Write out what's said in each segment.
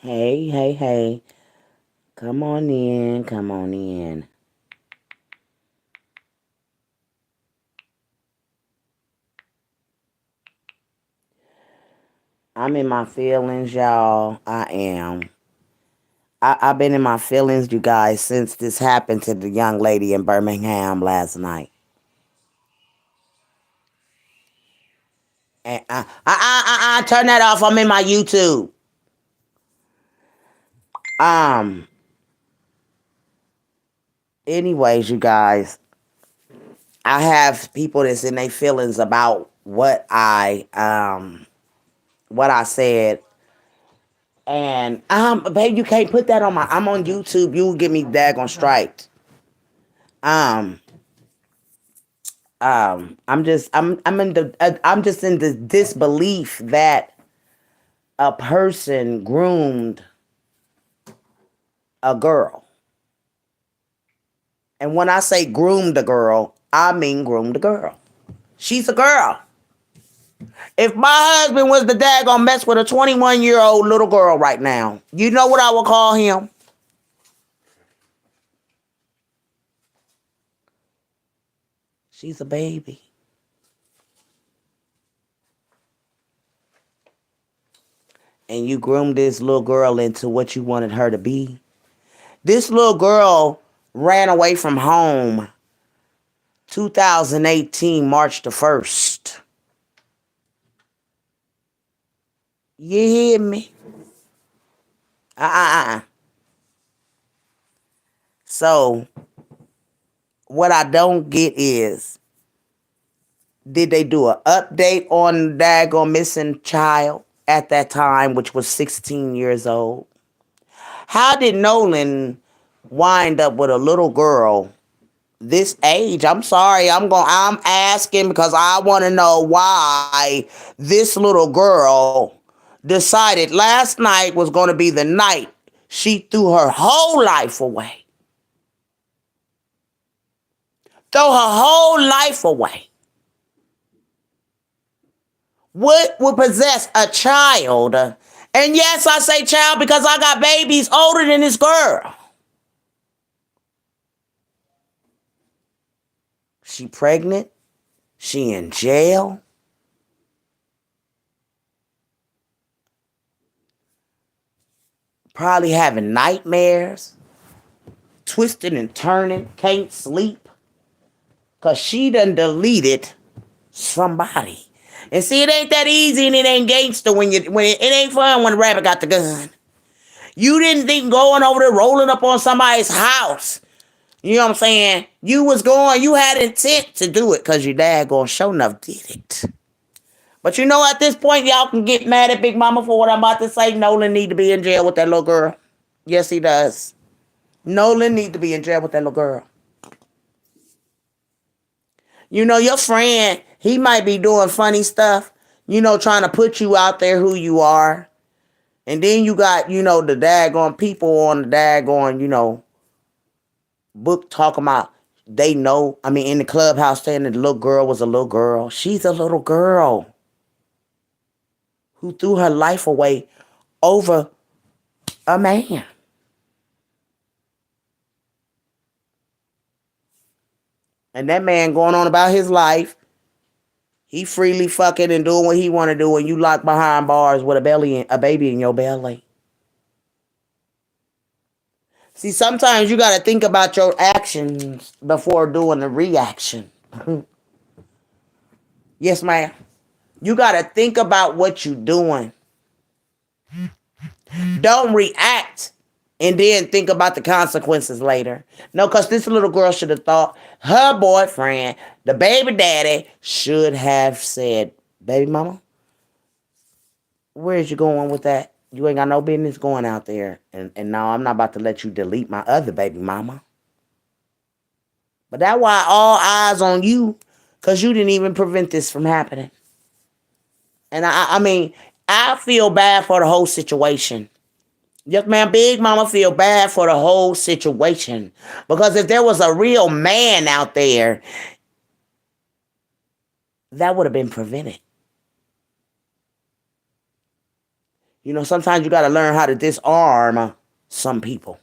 Hey, hey, hey. Come on in. Come on in. I'm in my feelings, y'all. I am. I've been in my feelings, you guys, since this happened to the young lady in Birmingham last night. And turn that off. I'm in my YouTube. Um. Anyways, you guys, I have people that's in their feelings about what I said. And babe, you can't put that on my. I'm on YouTube. You will get me daggone striped. Um, I'm just in the disbelief that a person groomed a girl. And when I say groomed a girl, I mean groomed a girl. She's a girl. If my husband was the daggone mess with a 21-year-old little girl right now, you know what I would call him? She's a baby. And you groomed this little girl into what you wanted her to be. This little girl ran away from home 2018, March the 1st. You hear me? Uh. So, what I don't get is, did they do an update on the daggone missing child at that time, which was 16 years old? How did Nolan wind up with a little girl this age? I'm sorry, I'm asking because I want to know why this little girl decided last night was going to be the night she threw her whole life away. Throw her whole life away. What would possess a child? And yes, I say child because I got babies older than this girl. She pregnant. She in jail. Probably having nightmares. Twisting and turning. Can't sleep. Because she done deleted somebody. And see, it ain't that easy and it ain't gangster when it ain't fun when the rabbit got the gun. You didn't think going over there rolling up on somebody's house. You know what I'm saying? You had intent to do it because your dad gonna show enough did it. But you know, at this point, y'all can get mad at Big Mama for what I'm about to say. Nolan need to be in jail with that little girl. Yes, he does. Nolan need to be in jail with that little girl. You know, your friend, he might be doing funny stuff, trying to put you out there who you are. And then you got, the daggone people on the daggone, book talking about they know. I mean, in the clubhouse saying that the little girl was a little girl. She's a little girl who threw her life away over a man. And that man going on about his life. He freely fucking and doing what he want to do, and you locked behind bars with a baby in your belly. See, sometimes you got to think about your actions before doing the reaction. Yes, ma'am. You got to think about what you're doing. Don't react and then think about the consequences later. No, because this little girl should have thought her boyfriend, the baby daddy, should have said, baby mama, where's you going with that? You ain't got no business going out there. And now I'm not about to let you delete my other baby mama. But that's why all eyes on you, because you didn't even prevent this from happening. And I mean, I feel bad for the whole situation. Yes, man, Big Mama feel bad for the whole situation. Because if there was a real man out there, that would have been prevented. You know, sometimes you got to learn how to disarm some people.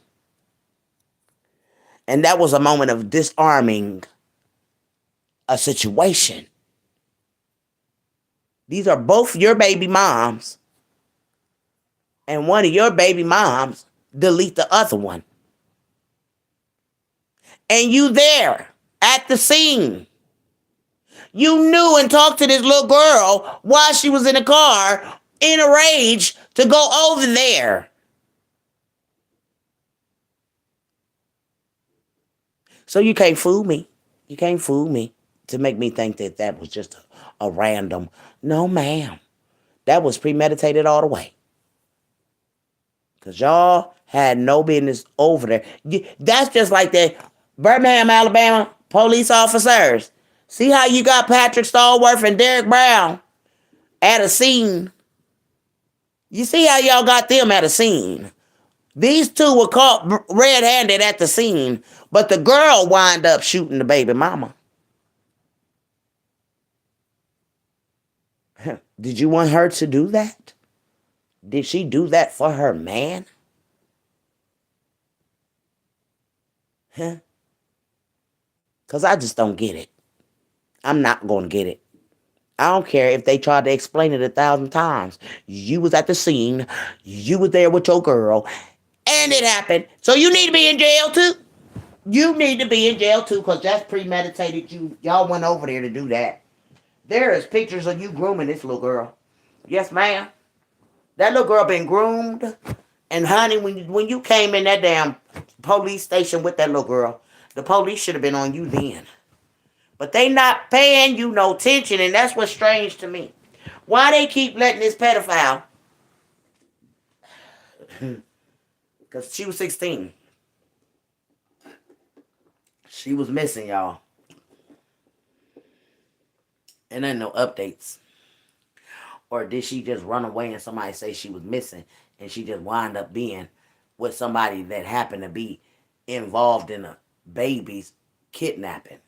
And that was a moment of disarming a situation. These are both your baby moms. And one of your baby moms delete the other one. And you there at the scene. You knew and talked to this little girl while she was in the car in a rage to go over there. So you can't fool me. You can't fool me to make me think that that was just a random. No, ma'am. That was premeditated all the way. Because y'all had no business over there. That's just like the Birmingham, Alabama police officers. See how you got Patrick Stallworth and Derek Brown at a scene? You see how y'all got them at a scene? These two were caught red-handed at the scene, but the girl wound up shooting the baby mama. Did you want her to do that? Did she do that for her man? Huh? Because I just don't get it. I'm not going to get it. I don't care if they tried to explain it 1,000 times. You was at the scene. You was there with your girl. And it happened. So you need to be in jail too. You need to be in jail too because that's premeditated. Y'all went over there to do that. There is pictures of you grooming this little girl. Yes, ma'am. That little girl been groomed. And honey, when you came in that damn police station with that little girl, the police should have been on you then. But they not paying you no attention, and that's what's strange to me. Why they keep letting this pedophile? Because she was 16. She was missing, y'all. And ain't no updates. Or did she just run away and somebody say she was missing and she just wound up being with somebody that happened to be involved in a baby's kidnapping?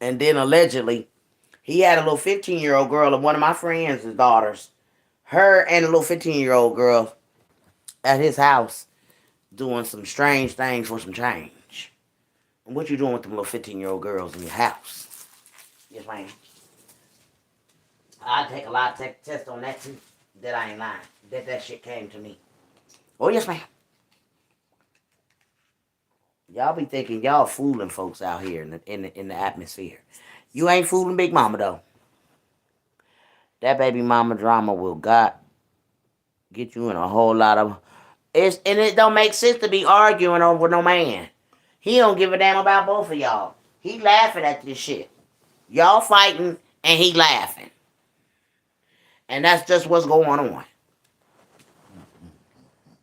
And then allegedly, he had a little 15-year-old girl of one of my friends' daughters. Her and a little 15-year-old girl at his house doing some strange things for some change. And what you doing with them little 15-year-old girls in your house? Yes, ma'am. I take a lot of test on that too. That I ain't lying. That shit came to me. Oh, yes, ma'am. Y'all be thinking y'all fooling folks out here in the atmosphere. You ain't fooling Big Mama, though. That baby mama drama will get you in a whole lot of... And it don't make sense to be arguing over no man. He don't give a damn about both of y'all. He laughing at this shit. Y'all fighting and he laughing. And that's just what's going on.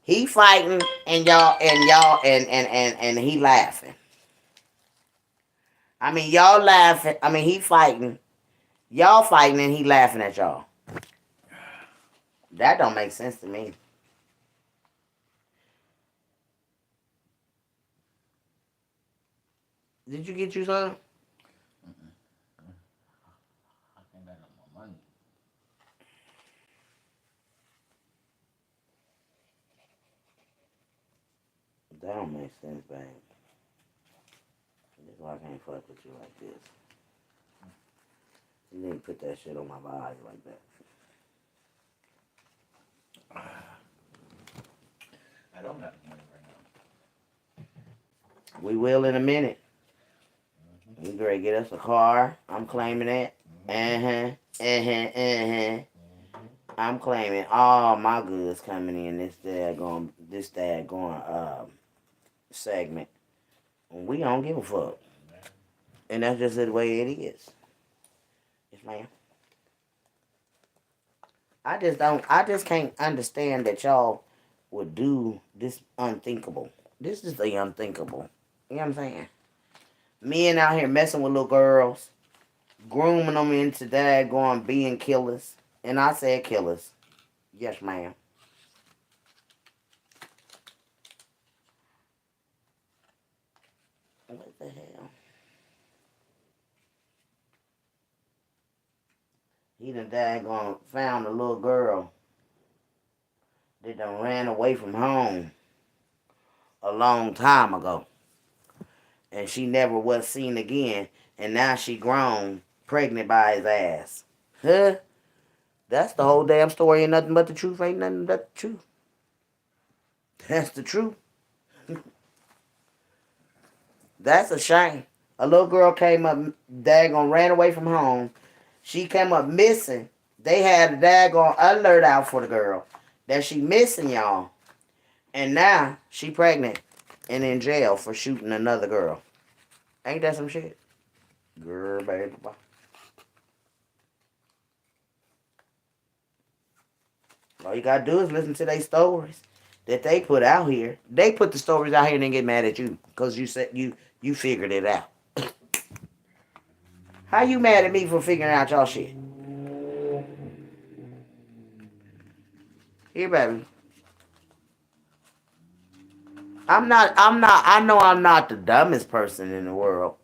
He fighting and and he laughing. I mean, y'all laughing. I mean, he fighting. Y'all fighting and he laughing at y'all. That don't make sense to me. Did you get you some? I think I got my money. That don't make sense, babe. That's why I can't fuck with you like this. You didn't put that shit on my body like that. I don't have money right now. We will in a minute. We ready to get us a car. I'm claiming it. I'm claiming all my goods coming in this daggone segment. We don't give a fuck. And that's just the way it is. Yes, ma'am. I just can't understand that y'all would do this unthinkable. This is the unthinkable. You know what I'm saying? Men out here messing with little girls, grooming them into daggone being killers. And I said killers. Yes, ma'am. What the hell? He done daggone found a little girl that done ran away from home a long time ago. And she never was seen again. And now she grown, pregnant by his ass. Huh? That's the whole damn story. Ain't nothing but the truth. Ain't nothing but the truth. That's the truth. That's a shame. A little girl came up, daggone ran away from home. She came up missing. They had a daggone alert out for the girl that she missing, y'all. And now she pregnant and in jail for shooting another girl. Ain't that some shit? Girl, baby. All you gotta do is listen to their stories that they put out here. They put the stories out here and then get mad at you because you said you figured it out. How you mad at me for figuring out y'all shit? Here, baby. I know I'm not the dumbest person in the world.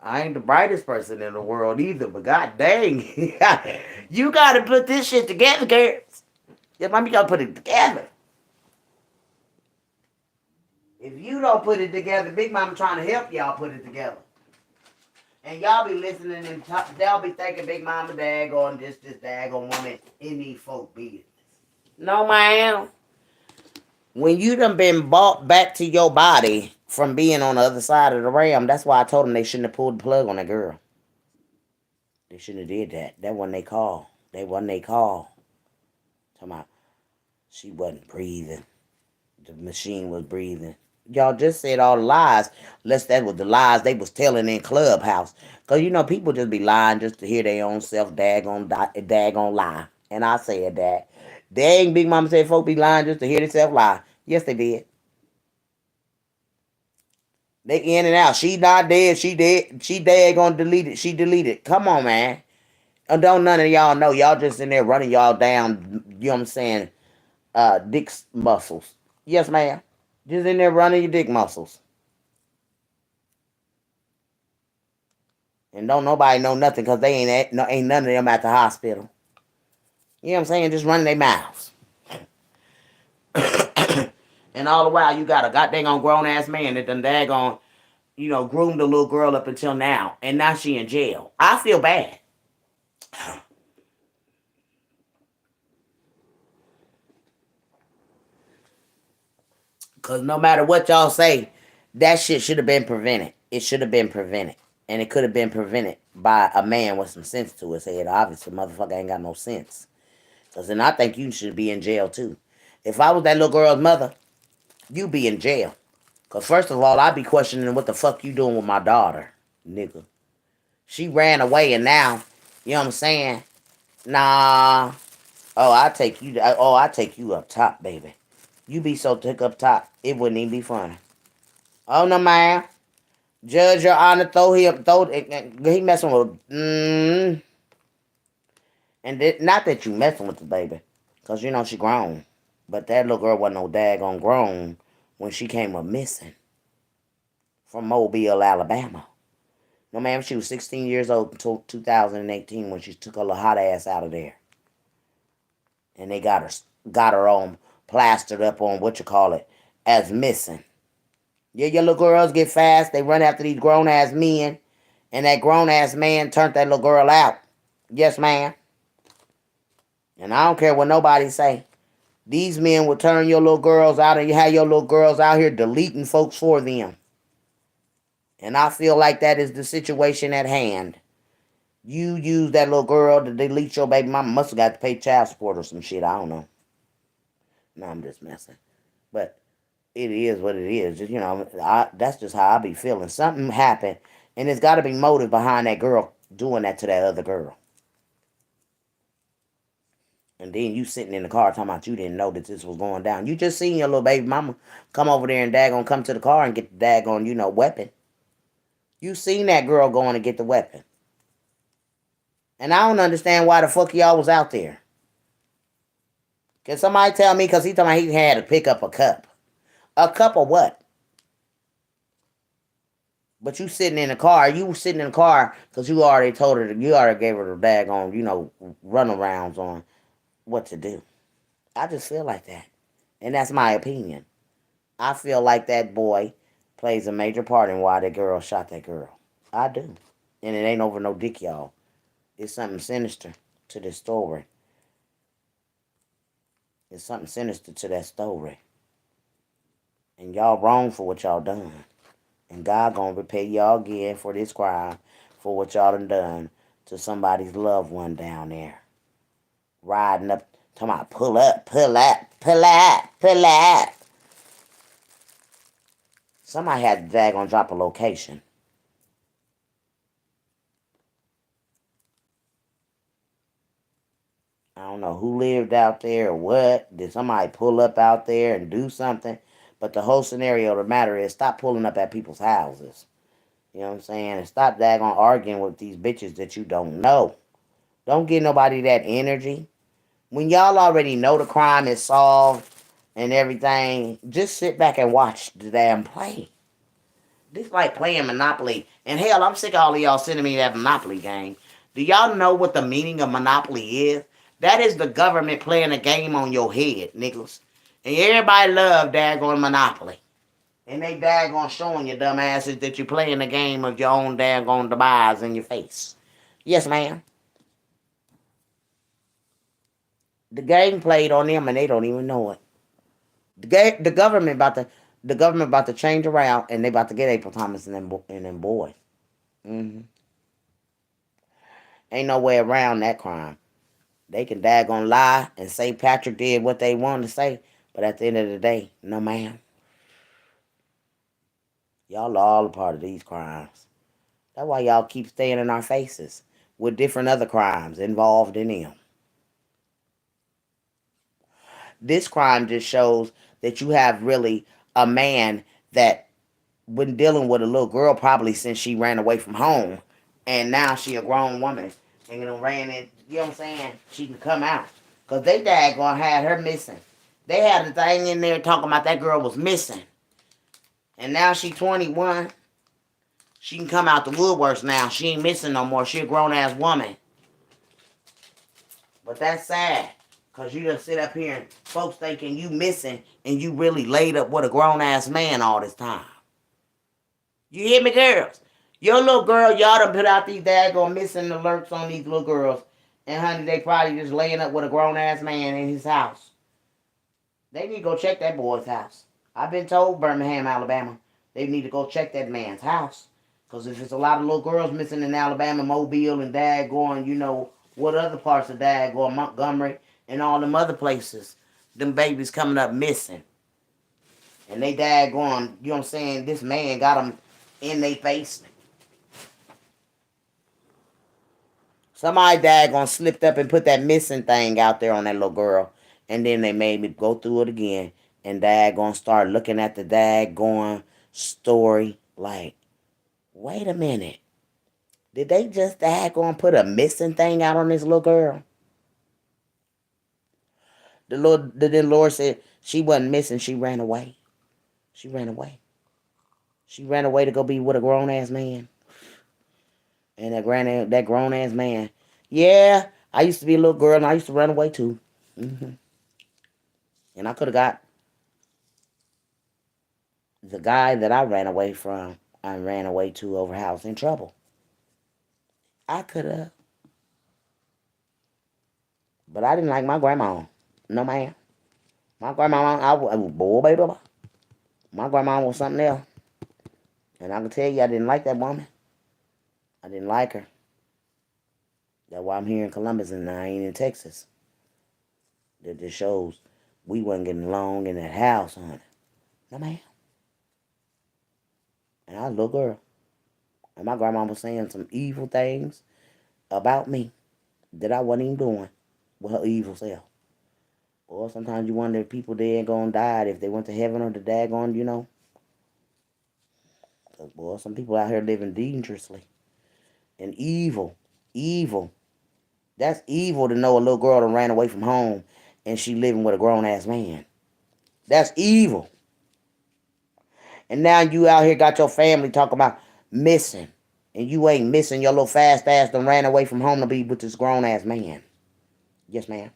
I ain't the brightest person in the world either, but god dang. You gotta put this shit together, girls. Yeah, mommy gotta put it together. If you don't put it together, Big Mama trying to help y'all put it together. And y'all be listening and they'll be thinking Big Mama daggone this daggone woman in these folk business. No, ma'am. When you done been bought back to your body from being on the other side of the ram, that's why I told them they shouldn't have pulled the plug on that girl. They shouldn't have did that. That wasn't they call. They wasn't they call. Talking about she wasn't breathing. The machine was breathing. Y'all just said all the lies. Unless that was the lies they was telling in Clubhouse. Because, you know, people just be lying just to hear their own self daggone lie. And I said that. Dang, Big Mama said folk be lying just to hear themselves lie. Yes, they did. They in and out. She not dead. She dead. She dead gonna delete it. She deleted. Come on, man. And don't none of y'all know. Y'all just in there running y'all down, you know what I'm saying, dick muscles. Yes, ma'am. Just in there running your dick muscles. And don't nobody know nothing because they ain't none of them at the hospital. You know what I'm saying? Just running their mouths. And all the while you got a goddamn on grown ass man that done daggone, you know, groomed the little girl up until now. And now she in jail. I feel bad. Because no matter what y'all say, that shit should have been prevented. It should have been prevented. And it could have been prevented by a man with some sense to his head. Obviously, motherfucker ain't got no sense. Because then I think you should be in jail too. If I was that little girl's mother, you be in jail. Because first of all, I'd be questioning what the fuck you doing with my daughter, nigga. She ran away and now, you know what I'm saying? Nah. Oh, I take you up top, baby. You be so thick up top, it wouldn't even be funny. Oh no, man. Judge, your honor, he messing with, not that you messing with the baby, cause you know she grown, but that little girl wasn't no daggone grown when she came up missing from Mobile, Alabama. No, ma'am, she was 16 years old until 2018 when she took her little hot ass out of there, and they got her on plastered up on what you call it as missing. Yeah, your little girls get fast. They run after these grown ass men. And that grown ass man turned that little girl out. Yes, ma'am. And I don't care what nobody say. These men will turn your little girls out and you have your little girls out here deleting folks for them. And I feel like that is the situation at hand. You use that little girl to delete your baby mama. Must have got to pay child support or some shit. I don't know. No, I'm just messing. But it is what it is. Just, you know, that's just how I be feeling. Something happened, and there's got to be motive behind that girl doing that to that other girl. And then you sitting in the car talking about you didn't know that this was going down. You just seen your little baby mama come over there and daggone come to the car and get the daggone, you know, weapon. You seen that girl going to get the weapon. And I don't understand why the fuck y'all was out there. Can somebody tell me? Because he told me he had to pick up a cup. A cup of what? But you sitting in the car, you sitting in the car because you already told her, you already gave her the daggone, runarounds on what to do. I just feel like that. And that's my opinion. I feel like that boy plays a major part in why that girl shot that girl. I do. And it ain't over no dick, y'all. It's something sinister to this story. It's something sinister to that story. And y'all wrong for what y'all done. And God gonna repay y'all again for this crime, for what y'all done to somebody's loved one down there. Riding up, talking about pull up, pull up, pull up, pull up. Somebody had to daggone drop a location. I don't know who lived out there or what. Did somebody pull up out there and do something? But the whole scenario of the matter is stop pulling up at people's houses. You know what I'm saying? And stop daggone arguing with these bitches that you don't know. Don't give nobody that energy. When y'all already know the crime is solved and everything, just sit back and watch the damn play. This like playing Monopoly. And hell, I'm sick of all of y'all sending me that Monopoly game. Do y'all know what the meaning of Monopoly is? That is the government playing a game on your head, Nicholas. And everybody love daggone Monopoly. And they daggone showing you dumbasses that you're playing the game of your own daggone demise in your face. Yes, ma'am. The game played on them and they don't even know it. The government about to change around and they about to get April Thomas and them boys. Mm-hmm. Ain't no way around that crime. They can daggone lie and say Patrick did what they wanted to say, but at the end of the day, no ma'am. Y'all are all a part of these crimes. That's why y'all keep staying in our faces with different other crimes involved in them. This crime just shows that you have really a man that been dealing with a little girl probably since she ran away from home, and now she a grown woman and ran it. You know what I'm saying? She can come out because they daggone had her missing. They had the thing in there talking about that girl was missing, and now she 21. She can come out the woodworks now. She ain't missing no more. She a grown ass woman. But that's sad. Cause you just sit up here and folks thinking you missing and you really laid up with a grown ass man all this time. You hear me, girls? Your little girl, y'all done put out these daggone missing alerts on these little girls. And honey, they probably just laying up with a grown ass man in his house. They need to go check that boy's house. I've been told Birmingham, Alabama, they need to go check that man's house. Because if there's a lot of little girls missing in Alabama, Mobile, and daggone, what other parts of daggone Montgomery and all them other places, them babies coming up missing. And they daggone, you know what I'm saying, this man got them in their face. Somebody daggone slipped up and put that missing thing out there on that little girl. And then they made me go through it again. And daggone start looking at the daggone story like, wait a minute. Did they just daggone put a missing thing out on this little girl? The Lord said she wasn't missing. She ran away. She ran away. She ran away to go be with a grown ass man. And that grown ass man. Yeah, I used to be a little girl and I used to run away too. Hmm. And I could have got the guy that I ran away from. I ran away to over house in trouble. I could have, but I didn't like my grandma. No man. My grandma, I was boy, baby. My grandma was something else. And I can tell you, I didn't like that woman. I didn't like her. That's why I'm here in Columbus and I ain't in Texas. That just shows we wasn't getting along in that house, honey. No, man. And I was a little girl. And my grandma was saying some evil things about me that I wasn't even doing with her evil self. Or sometimes you wonder if people dead gonna die, if they went to heaven or the daggone, Because, boy, some people out here living dangerously. And evil. Evil. That's evil to know a little girl that ran away from home and she living with a grown-ass man. That's evil. And now you out here got your family talking about missing. And you ain't missing. Your little fast ass done ran away from home to be with this grown ass man. Yes, ma'am.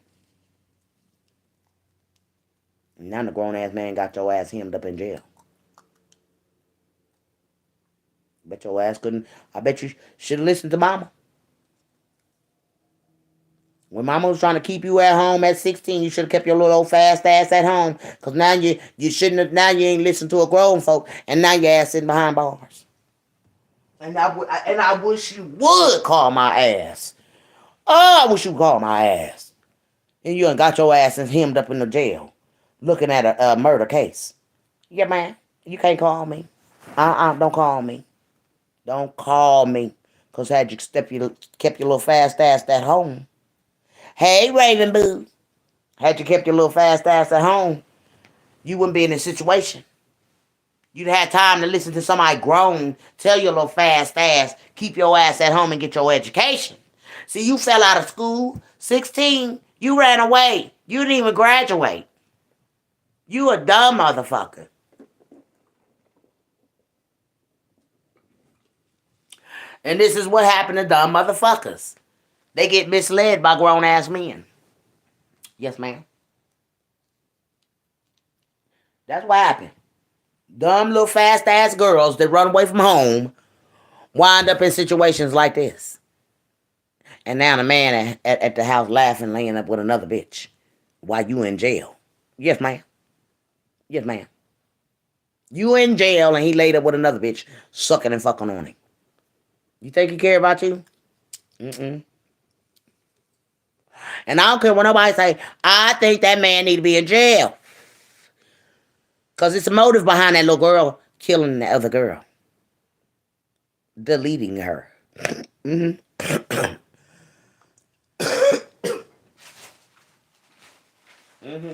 And now the grown ass man got your ass hemmed up in jail. Bet your ass couldn't. I bet you should have listened to mama. When mama was trying to keep you at home at 16, you should have kept your little old fast ass at home. Because now you shouldn't have, now you ain't listened to a grown folk. And now your ass sitting behind bars. And I wish you would call my ass. Oh, I wish you would call my ass. And you ain't got your ass hemmed up in the jail. Looking at a murder case. Yeah, man. You can't call me. Don't call me. Don't call me. Because had you kept your little fast ass at home. Hey, Raven Boo. Had you kept your little fast ass at home, you wouldn't be in this situation. You'd have time to listen to somebody grown tell your little fast ass, keep your ass at home and get your education. See, you fell out of school, 16, you ran away. You didn't even graduate. You a dumb motherfucker. And this is what happened to dumb motherfuckers. They get misled by grown-ass men. Yes, ma'am. That's what happened. Dumb little fast-ass girls that run away from home wind up in situations like this. And now the man at the house laughing, laying up with another bitch while you in jail. Yes, ma'am. Yes, ma'am. You in jail and he laid up with another bitch sucking and fucking on him. You think he care about you? Mm-mm. And I don't care what nobody say, I think that man need to be in jail. Because it's a motive behind that little girl killing the other girl. Deleting her. Mm-hmm. Mm-hmm.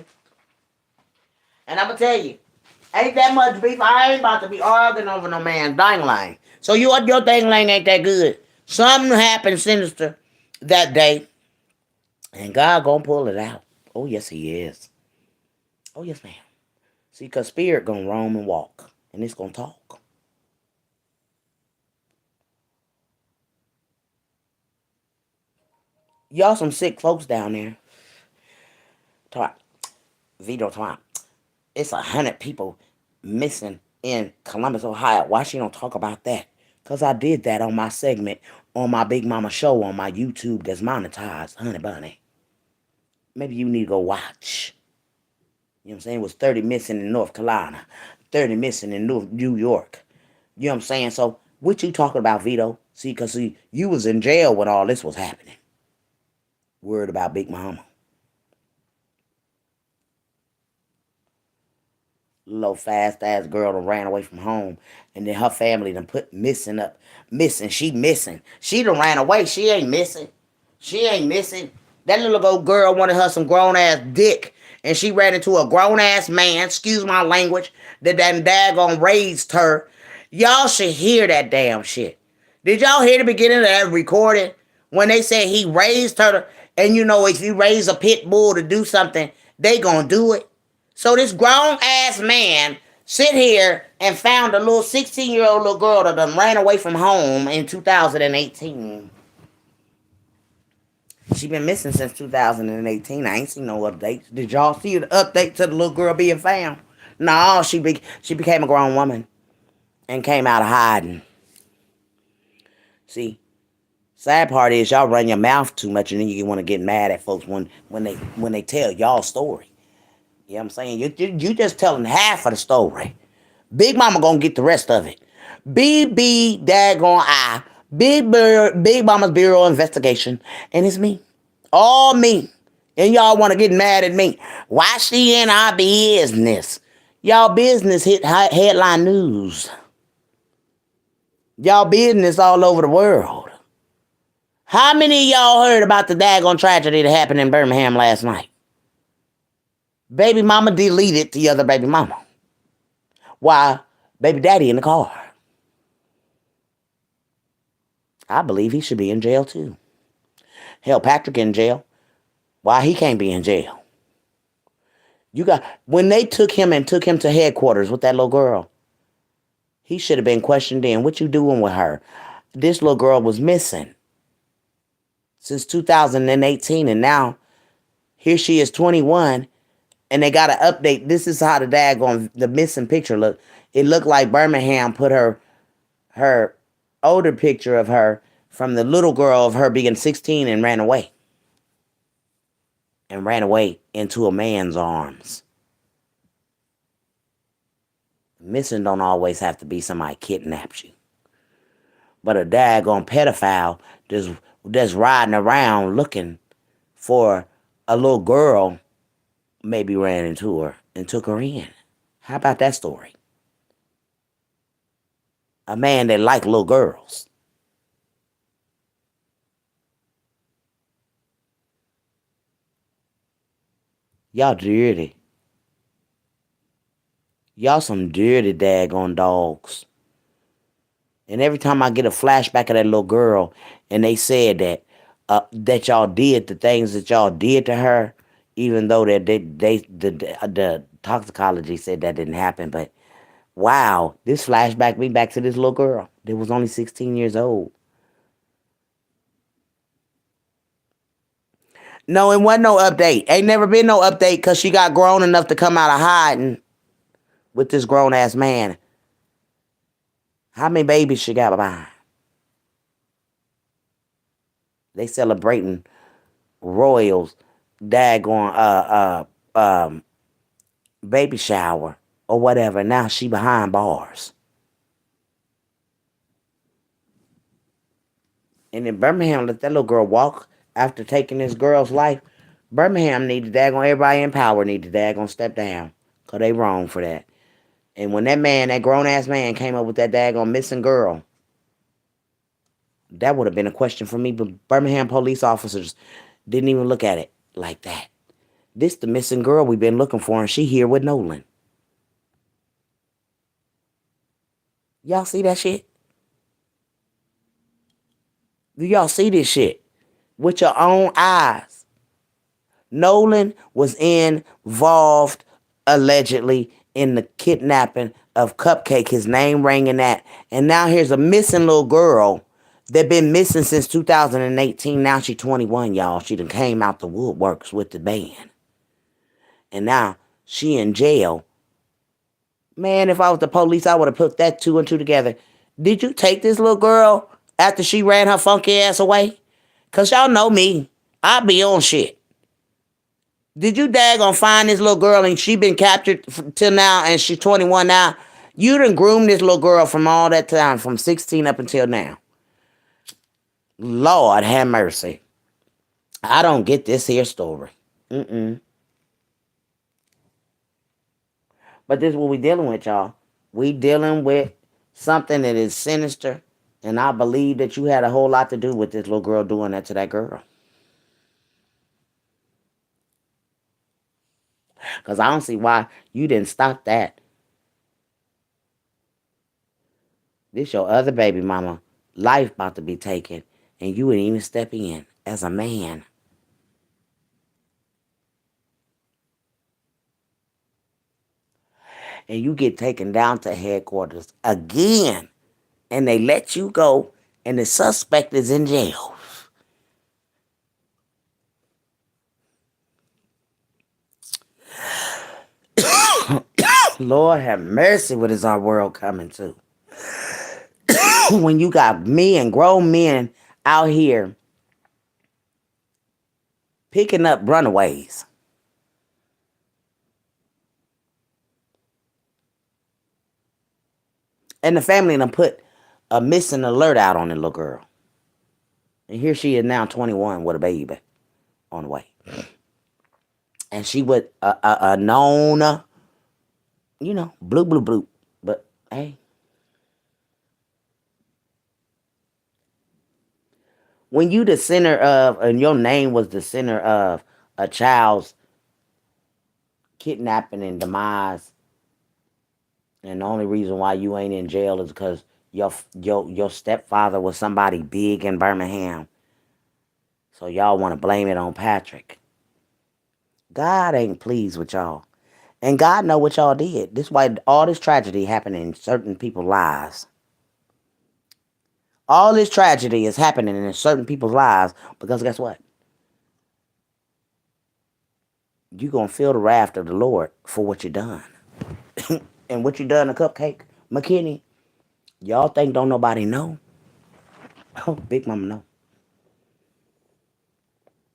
And I'm going to tell you, ain't that much beef. I ain't about to be arguing over no man's dangling. So your dangling ain't that good. Something happened sinister that day. And God gonna pull it out. Oh, yes, he is. Oh, yes, ma'am. See, because spirit gonna roam and walk. And it's gonna talk. Y'all some sick folks down there. Vito Twine. It's 100 people missing in Columbus, Ohio. Why she don't talk about that? Because I did that on my segment on my Big Mama show on my YouTube that's monetized, Honey Bunny. Maybe you need to go watch. You know what I'm saying? It was 30 missing in North Carolina, 30 missing in New York. You know what I'm saying? So, what you talking about, Vito? See, because you was in jail when all this was happening. Worried about Big Mama. Little fast ass girl done ran away from home, and then her family done put missing. She missing. She done ran away. She ain't missing. She ain't missing. That little old girl wanted her some grown ass dick, and she ran into a grown ass man. Excuse my language. That daggone raised her. Y'all should hear that damn shit. Did y'all hear the beginning of that recording when they said he raised her? And you know, if you raise a pit bull to do something, they gonna do it. So this grown ass man sit here and found a little 16-year-old little girl that done ran away from home in 2018. She been missing since 2018. I ain't seen no updates. Did y'all see the update to the little girl being found? No, she became a grown woman and came out of hiding. See, sad part is y'all run your mouth too much and then you want to get mad at folks when they tell y'all story. You know what I'm saying? You just telling half of the story. Big Mama gonna get the rest of it. BB daggone I. Big Mama's Bureau of Investigation. And it's me. All me. And y'all want to get mad at me. Why she in our business? Y'all business hit headline news. Y'all business all over the world. How many of y'all heard about the daggone tragedy that happened in Birmingham last night? Baby mama deleted the other baby mama. Why? Baby daddy in the car. I believe he should be in jail too. Hell, Patrick in jail. Why he can't be in jail? When they took him to headquarters with that little girl, He should have been questioned then. What you doing with her? This little girl was missing since 2018, and now here she is 21, and they got to update. This is how the daggone the missing picture looked. It looked like Birmingham put her older picture of her from the little girl of her being 16 and ran away into a man's arms. Missing don't always have to be somebody kidnaps you, but a daggone pedophile that's riding around looking for a little girl maybe ran into her and took her in. How about that story? A man that liked little girls. Y'all dirty. Y'all some dirty daggone dogs. And every time I get a flashback of that little girl, and they said that y'all did the things that y'all did to her, even though that the toxicology said that didn't happen. But wow, this flashback me back to this little girl that was only 16 years old. No, it wasn't no update. Ain't never been no update because she got grown enough to come out of hiding with this grown ass man. How many babies she got behind? They celebrating Royals daggone baby shower or whatever. Now she behind bars. And in Birmingham, let that little girl walk after taking this girl's life. Birmingham needed daggone everybody in power needed daggone step down. Cause they wrong for that. And when that man, that grown ass man came up with that daggone missing girl, that would have been a question for me. But Birmingham police officers didn't even look at it like that. This the missing girl we've been looking for, and she here with Nolan. Y'all see that shit? Do y'all see this shit? With your own eyes. Nolan was involved, allegedly, in the kidnapping of Cupcake. His name rang in that. And now here's a missing little girl that been missing since 2018. Now she 21, y'all. She done came out the woodworks with the band. And now she in jail. Man, if I was the police, I would have put that two and two together. Did you take this little girl after she ran her funky ass away? Because y'all know me. I be on shit. Did you daggone find this little girl and she been captured till now and she's 21 now? You done groomed this little girl from all that time, from 16 up until now. Lord have mercy. I don't get this here story. But this is what we dealing with, y'all. We dealing with something that is sinister. And I believe that you had a whole lot to do with this little girl doing that to that girl. Because I don't see why you didn't stop that. This your other baby mama. Life about to be taken. And you wouldn't even step in as a man. And you get taken down to headquarters again. And they let you go. And the suspect is in jail. Lord have mercy, what is our world coming to? When you got men, grown men out here picking up runaways. And the family done put a missing alert out on the little girl. And here she is now 21 with a baby on the way. And she with a known, blue, blue, blue. But, hey. When you the center of, and your name was the center of a child's kidnapping and demise, and the only reason why you ain't in jail is because your stepfather was somebody big in Birmingham. So y'all want to blame it on Patrick. God ain't pleased with y'all. And God know what y'all did. This is why all this tragedy happened in certain people's lives. All this tragedy is happening in certain people's lives because guess what? You're going to feel the wrath of the Lord for what you done. And what you done a cupcake, McKinney, y'all think don't nobody know? Oh, Big Mama know.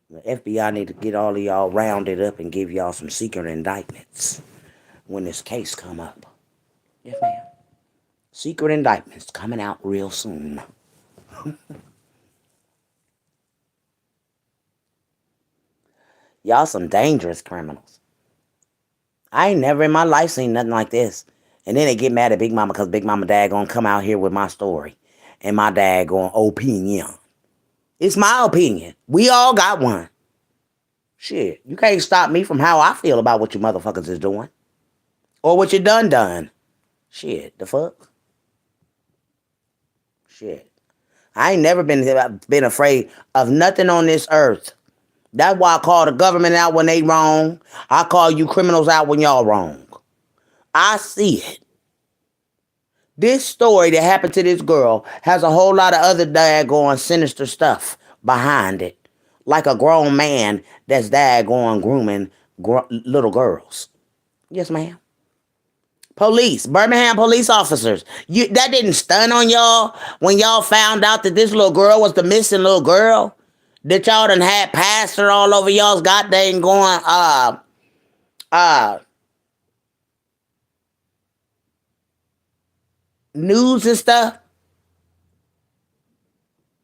The FBI need to get all of y'all rounded up and give y'all some secret indictments when this case come up. Yes, ma'am. Secret indictments coming out real soon. Y'all some dangerous criminals. I ain't never in my life seen nothing like this. And then they get mad at Big Mama because Big Mama dad gonna come out here with my story. And my dad going opinion. It's my opinion. We all got one. Shit, you can't stop me from how I feel about what you motherfuckers is doing. Or what you done. Shit, the fuck? Shit. I ain't never been afraid of nothing on this earth. That's why I call the government out when they wrong. I call you criminals out when y'all wrong. I see it. This story that happened to this girl has a whole lot of other daggone sinister stuff behind it. Like a grown man that's daggone grooming little girls. Yes, ma'am. Police, Birmingham police officers. That didn't stun on y'all when y'all found out that this little girl was the missing little girl? That y'all done had pastor all over y'all's goddamn going, uh, news and stuff?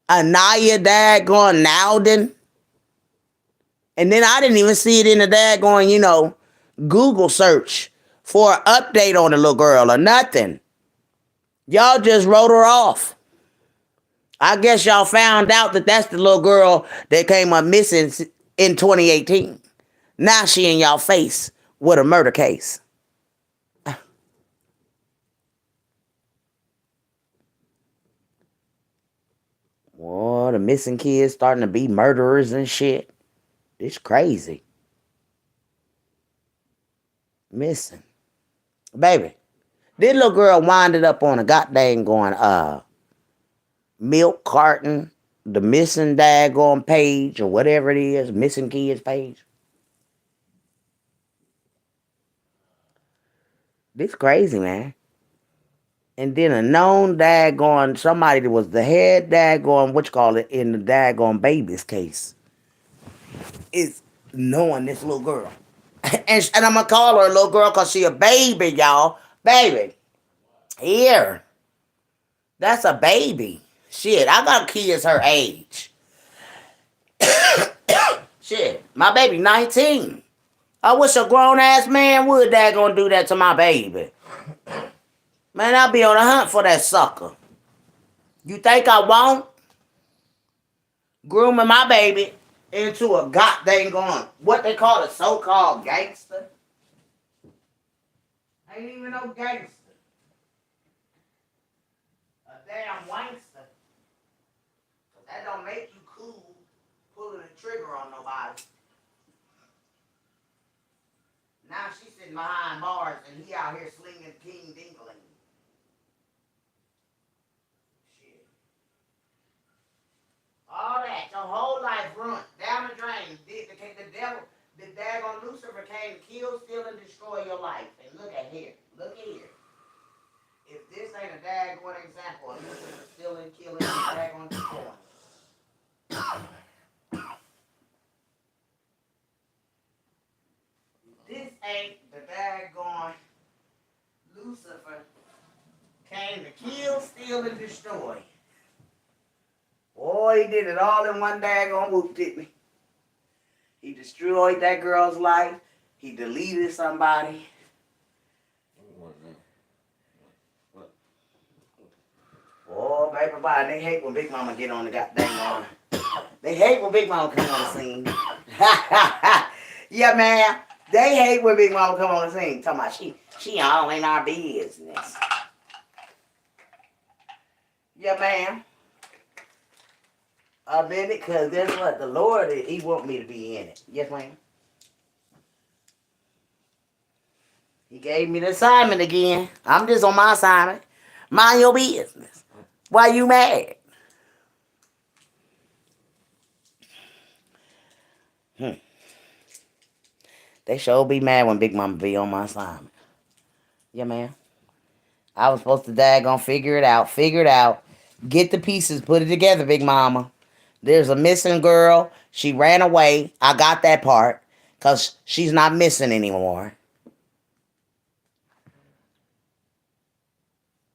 Anaya daggone Nowden. And then I didn't even see it in the daggone, Google search for an update on the little girl or nothing. Y'all just wrote her off. I guess y'all found out that that's the little girl that came up missing in 2018. Now she in y'all face with a murder case. Boy, the missing kids starting to be murderers and shit. It's crazy. Missing. Baby, this little girl winded up on a goddamn going, milk carton, the missing daggone page or whatever it is, missing kids page. This crazy, man. And then a known daggone, somebody that was the head daggone, in the daggone baby's case, is knowing this little girl. And I'm going to call her a little girl because she a baby, y'all. Baby, here. That's a baby. Shit, I got kids her age. Shit, my baby 19. I wish a grown-ass man would daggone do that to my baby. Man, I'll be on the hunt for that sucker. You think I won't? Grooming my baby into a goddamn going, what they call a so-called gangster. Ain't even no gangster. A damn wankster. That don't make you cool pulling the trigger on nobody. Now she's sitting behind bars and he out here slinging King Dingling. Shit. All that, your whole life ruined, down the drain. The devil, the daggone Lucifer came to kill, steal, and destroy your life. And look at here. Look at here. If this ain't a daggone example of Lucifer stealing, killing, and daggone destroying. This ain't the daggone Lucifer came to kill, steal, and destroy. Boy, he did it all in one daggone whoop, didn't he? He destroyed that girl's life. He deleted somebody. Oh, baby, bye. They hate when Big Mama get on the goddamn line. They hate when Big Mama come on the scene. Yeah, man. They hate when Big Mama come on the scene. Talking about she all in our business. Yeah, man. I've been it because guess what? The Lord, he want me to be in it. Yes, ma'am. He gave me the assignment again. I'm just on my assignment. Mind your business. Why you mad? Hmm. They sure be mad when Big Mama be on my assignment. Yeah, man. I was supposed to daggone figure it out. Figure it out. Get the pieces, put it together, Big Mama. There's a missing girl. She ran away. I got that part. Because she's not missing anymore.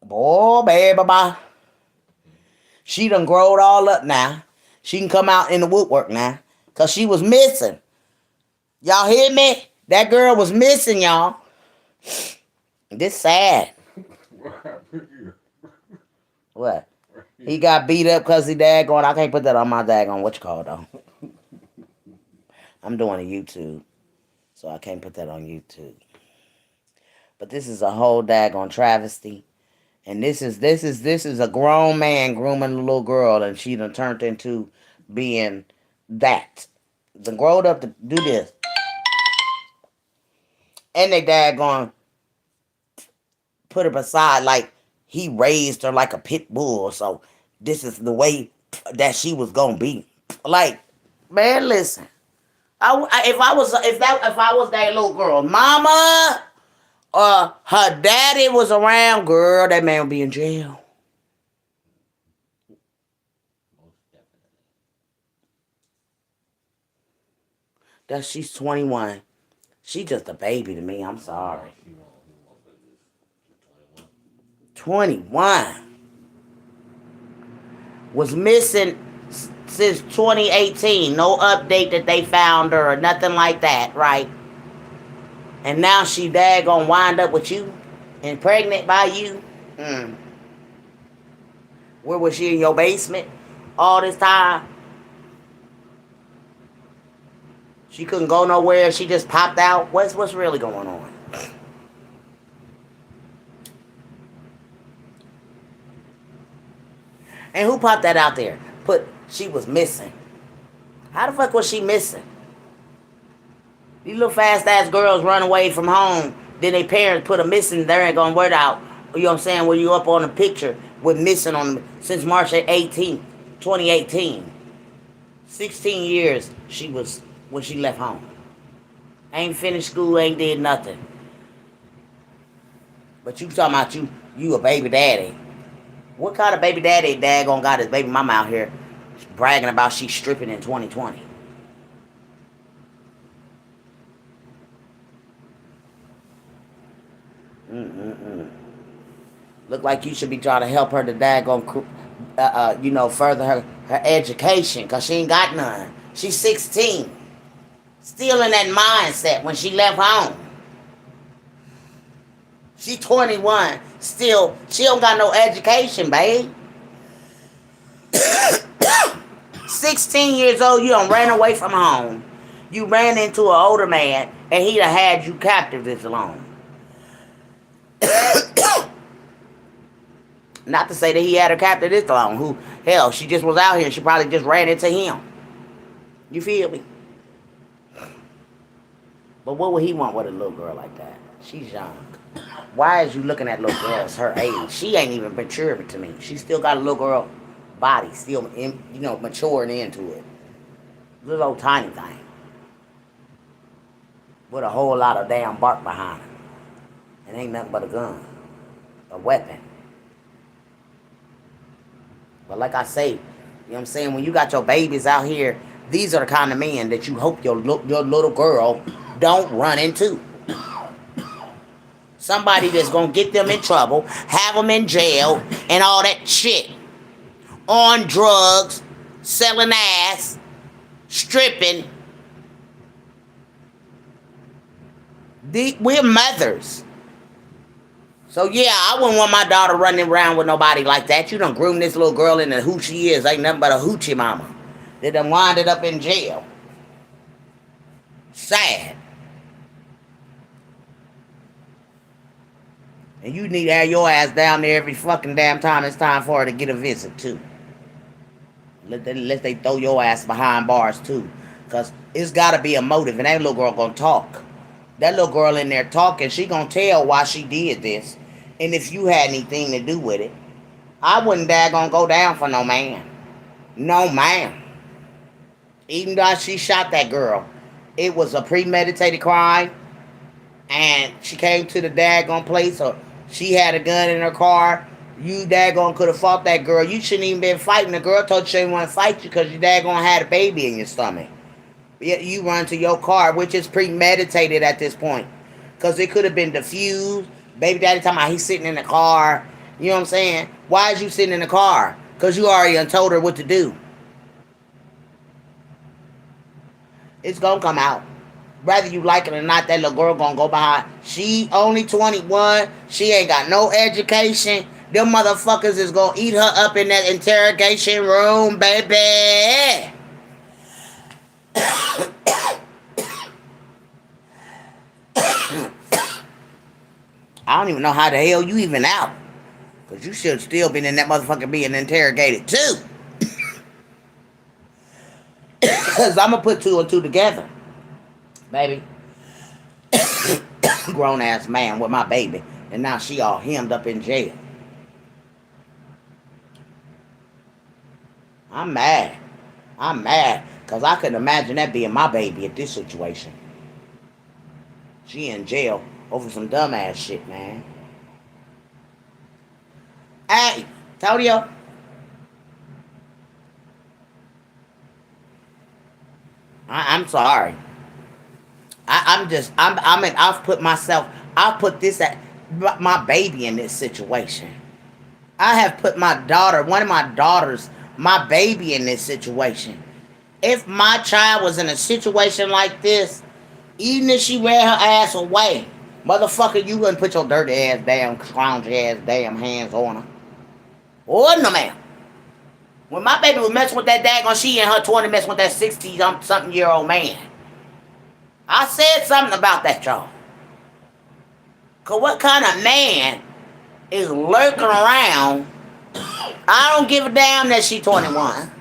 Boy, baby, bye. She done growed all up now. She can come out in the woodwork now. Because she was missing. Y'all hear me? That girl was missing, y'all. This sad. What? He got beat up because he daggone. I can't put that on my daggone. What you call it, though? I'm doing a YouTube. So I can't put that on YouTube. But this is a whole daggone travesty. And this is a grown man grooming a little girl, and she done turned into being that. Done growed up to do this. And they daggone put her beside like he raised her like a pit bull. So this is the way that she was gonna be. Like, man, listen. If I was that little girl, mama, her daddy was around, girl, that man would be in jail. Most definitely. That she's 21. She just a baby to me. I'm sorry. He won't put this 21. 21 was missing since 2018. No update that they found her or nothing like that, right? And now she daggone wind up with you and pregnant by you. Mm. Where was she, in your basement all this time? She couldn't go nowhere. She just popped out. What's really going on? And who popped that out there? Put she was missing. How the fuck was she missing? These little fast ass girls run away from home. Then their parents put a missing there and gonna word out. You know what I'm saying? Where you up on the picture with missing on them since March 18th, 2018. 16 years she was when she left home. Ain't finished school, ain't did nothing. But you talking about you a baby daddy. What kind of baby daddy daggone got his baby mama out here bragging about she stripping in 2020? Mm-mm-mm. Look like you should be trying to help her to daggone, further her education, because she ain't got none. She's 16. Still in that mindset when she left home. She 21. Still, she don't got no education, babe. 16 years old, you done ran away from home. You ran into an older man, and he done had you captive this long. Not to say that he had her captive this long. Who, hell, she just was out here. She probably just ran into him. You feel me? But what would he want with a little girl like that? She's young. Why is you looking at little girls her age? She ain't even mature to me. She still got a little girl body, still, maturing into it. Little old tiny thing. With a whole lot of damn bark behind her. It ain't nothing but a gun. A weapon. But like I say, you know what I'm saying? When you got your babies out here, these are the kind of men that you hope your little girl don't run into. Somebody that's going to get them in trouble, have them in jail, and all that shit. On drugs, selling ass, stripping. We're mothers. So yeah, I wouldn't want my daughter running around with nobody like that. You done groom this little girl into who she is. Ain't nothing but a hoochie mama. They done winded up in jail. Sad. And you need to have your ass down there every fucking damn time it's time for her to get a visit too. Let they throw your ass behind bars too. Because it's got to be a motive. And that little girl going to talk. That little girl in there talking, she gonna tell why she did this. And if you had anything to do with it. I wouldn't daggone go down for no man. No ma'am. Even though she shot that girl, it was a premeditated crime. And she came to the daggone place, or she had a gun in her car. You daggone could have fought that girl. You shouldn't even been fighting. The girl told you she didn't want to fight you because you daggone had a baby in your stomach. Yet you run to your car, which is premeditated at this point. Because it could have been diffused. Baby daddy talking about he's sitting in the car. You know what I'm saying? Why is you sitting in the car? Because you already done told her what to do. It's going to come out. Whether you like it or not, that little girl going to go behind. She only 21. She ain't got no education. Them motherfuckers is going to eat her up in that interrogation room, baby. I don't even know how the hell you even out. Because you should still been in that motherfucker being interrogated too. Because I'm going to put two and two together. Baby. Grown ass man with my baby. And now she all hemmed up in jail. I'm mad. I'm mad. Because I couldn't imagine that being my baby at this situation. She in jail over some dumbass shit, man. Hey, Tonio. I'm sorry. I've put my baby in this situation. I have put my daughter, one of my daughters, my baby in this situation. If my child was in a situation like this, even if she ran her ass away, motherfucker, you wouldn't put your dirty ass, damn, scroungy ass, damn hands on her. Oh, no, ma'am. When my baby was messing with that daggone, she in her 20 messing with that 60-something-year-old man. I said something about that, y'all. Because what kind of man is lurking around? I don't give a damn that she 21.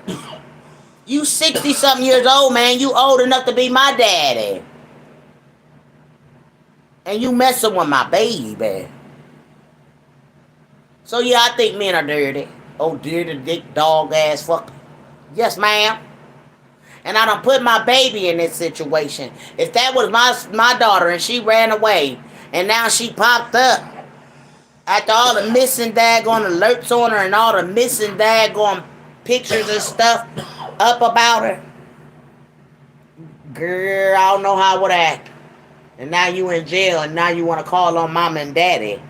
You 60-something years old, man. You old enough to be my daddy. And you messing with my baby. So, yeah, I think men are dirty. Oh, dirty, dick, dog ass fucker. Yes, ma'am. And I done put my baby in this situation. If that was my daughter and she ran away, and now she popped up after all the missing daggone alerts on her and all the missing daggone pictures and stuff up about her, girl, I don't know how I would act. And now you in jail, and now you want to call on mama and daddy.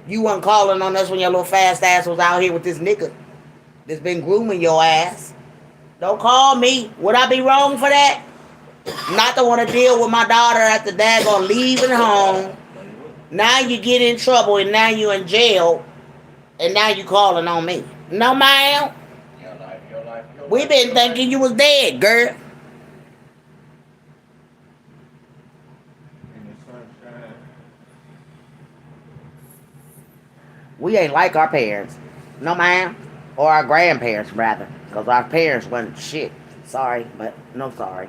You wasn't calling on us when your little fast ass was out here with this nigga that's been grooming your ass. Don't call me. Would I be wrong for that? Not to want to deal with my daughter after daggone leaving home. Now you get in trouble, and now you in jail, and now you calling on me. No, ma'am. We been thinking you was dead, girl. We ain't like our parents. No, ma'am. Or our grandparents, rather. Because our parents wasn't shit. Sorry, but no sorry.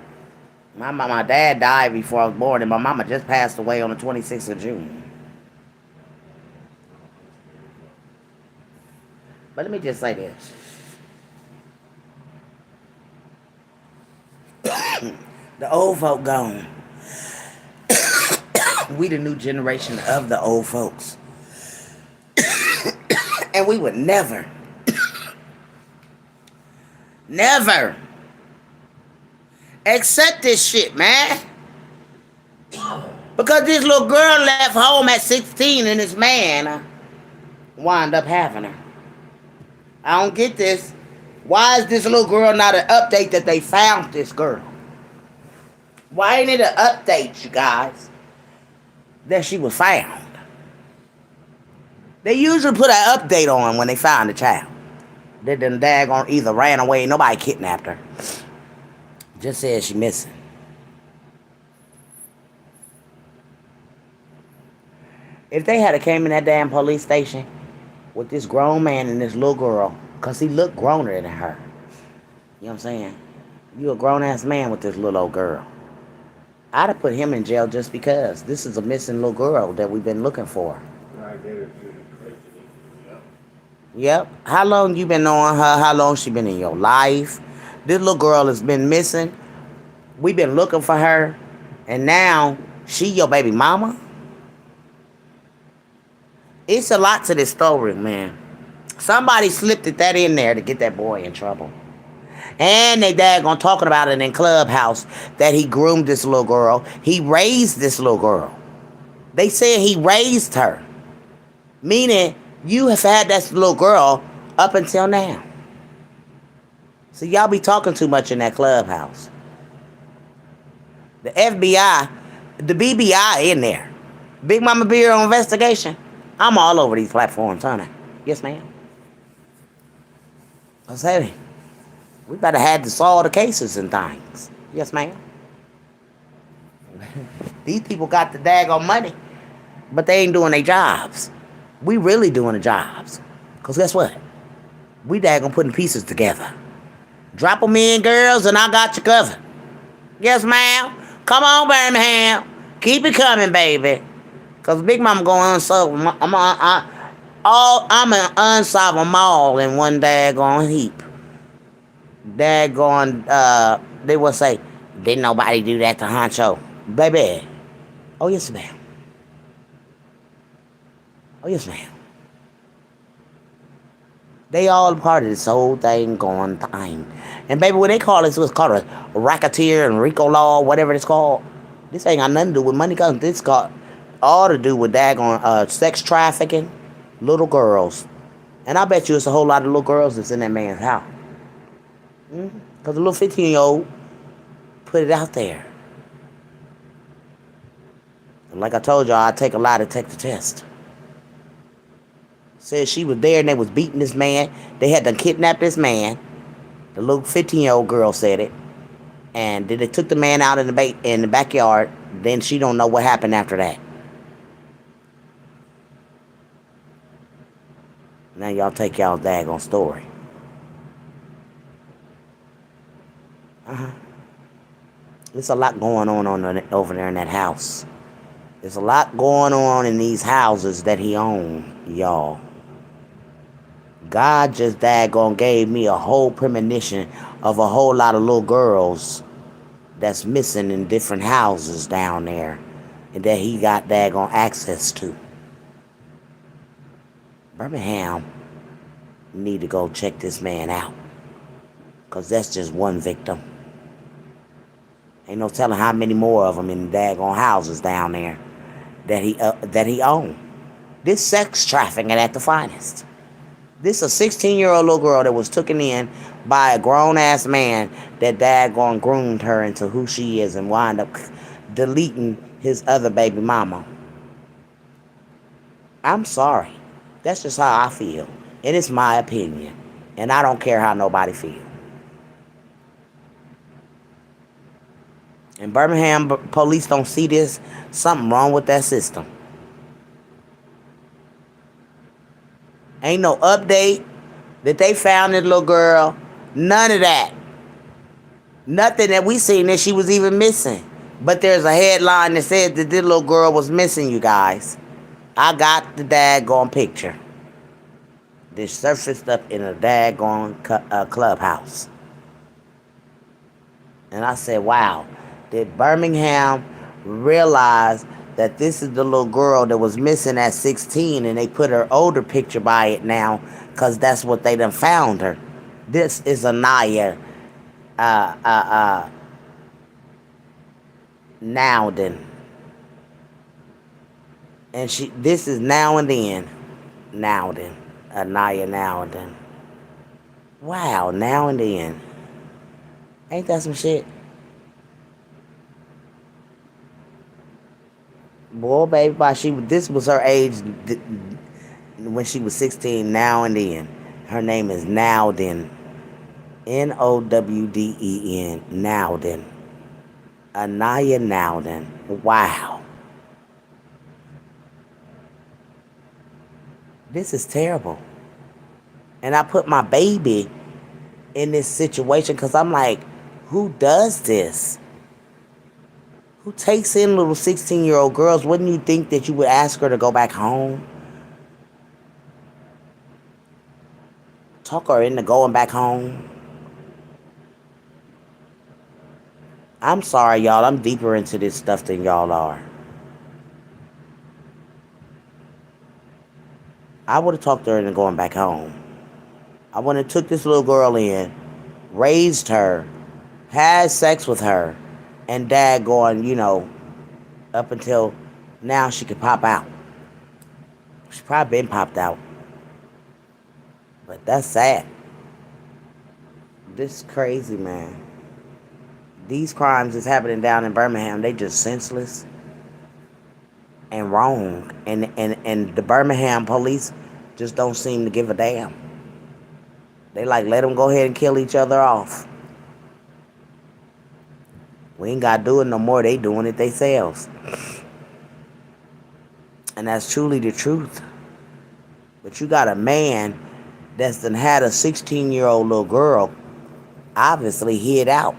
My dad died before I was born, and my mama just passed away on the 26th of June. But let me just say this. The old folk gone. We the new generation of the old folks. And we would never accept this shit, man. Because this little girl left home at 16 and this man wound up having her. I don't get this. Why is this little girl not an update that they found this girl? Why ain't it an update, you guys, that she was found? They usually put an update on when they found the child. They done daggone either ran away, nobody kidnapped her. Just said she missing. If they had came in that damn police station with this grown man and this little girl, because he looked growner than her. You know what I'm saying? You a grown-ass man with this little old girl. I'd have put him in jail just because this is a missing little girl that we've been looking for. Right there is crazy. Yep. Yep. How long you been knowing her? How long she been in your life? This little girl has been missing. We've been looking for her, and now she your baby mama. It's a lot to this story, man. Somebody slipped that in there to get that boy in trouble. And they daggone talking about it in Clubhouse that he groomed this little girl. He raised this little girl. They said he raised her. Meaning you have had that little girl up until now. So y'all be talking too much in that Clubhouse. The FBI, the BBI in there. Big Mama Bureau investigation. I'm all over these platforms, honey. Yes, ma'am. I said, we better have to solve the cases and things. Yes, ma'am. These people got the daggone money, but they ain't doing their jobs. We really doing the jobs. Because guess what? We daggone putting pieces together. Drop them in, girls, and I got you covered. Yes, ma'am. Come on, Birmingham. Keep it coming, baby. Because Big Mama going unsolve. I'm an unsolve them all in one daggone heap. Daggone, they will say, didn't nobody do that to Honcho? Baby. Oh, yes, ma'am. Oh, yes, ma'am. They all part of this whole thing going time. And baby, what they call this was called a racketeer and RICO law, whatever it's called. This ain't got nothing to do with money. This got all to do with daggone sex trafficking, little girls. And I bet you it's a whole lot of little girls that's in that man's house. Because the little 15-year-old put it out there. And like I told y'all, I take a lie to take the test. Said she was there and they was beating this man. They had to kidnap this man. The little 15-year-old girl said it. And then they took the man out in the backyard. Then she don't know what happened after that. Now y'all take y'all's daggone story. There's a lot going on over there in that house. There's a lot going on in these houses that he owned, y'all. God just daggone gave me a whole premonition of a whole lot of little girls that's missing in different houses down there and that he got daggone access to. Birmingham need to go check this man out, because that's just one victim. Ain't no telling how many more of them in the daggone houses down there that he owned. This sex trafficking at the finest. This is a 16-year-old little girl that was taken in by a grown-ass man that daggone groomed her into who she is and wound up deleting his other baby mama. I'm sorry. That's just how I feel. And it's my opinion. And I don't care how nobody feels. And Birmingham police don't see this. Something wrong with that system. Ain't no update that they found this little girl. None of that. Nothing that we seen that she was even missing. But there's a headline that said that this little girl was missing, you guys. I got the daggone picture. This surfaced up in a daggone clubhouse. And I said, wow. Did Birmingham realize that this is the little girl that was missing at 16 and they put her older picture by it now because that's what they done found her. This is Anaya Nowden. And this is Now and Then Nowden. Anaya Nowden. Wow, Now and Then. Ain't that some shit? Boy, baby, this was her age when she was 16, Now and Then. Her name is Nowden. Nowden. Nowden. Anaya Nowden. Wow. This is terrible. And I put my baby in this situation because I'm like, who does this? Who takes in little 16-year-old girls? Wouldn't you think that you would ask her to go back home? Talk her into going back home? I'm sorry, y'all. I'm deeper into this stuff than y'all are. I would have talked her into going back home. I would have took this little girl in, raised her, had sex with her, and dad going, up until now she could pop out. She probably been popped out. But that's sad. This is crazy, man. These crimes is happening down in Birmingham. They just senseless and wrong. And the Birmingham police just don't seem to give a damn. They like, let them go ahead and kill each other off. We ain't got to do it no more. They doing it themselves. And that's truly the truth. But you got a man that's done had a 16-year-old little girl obviously hid out.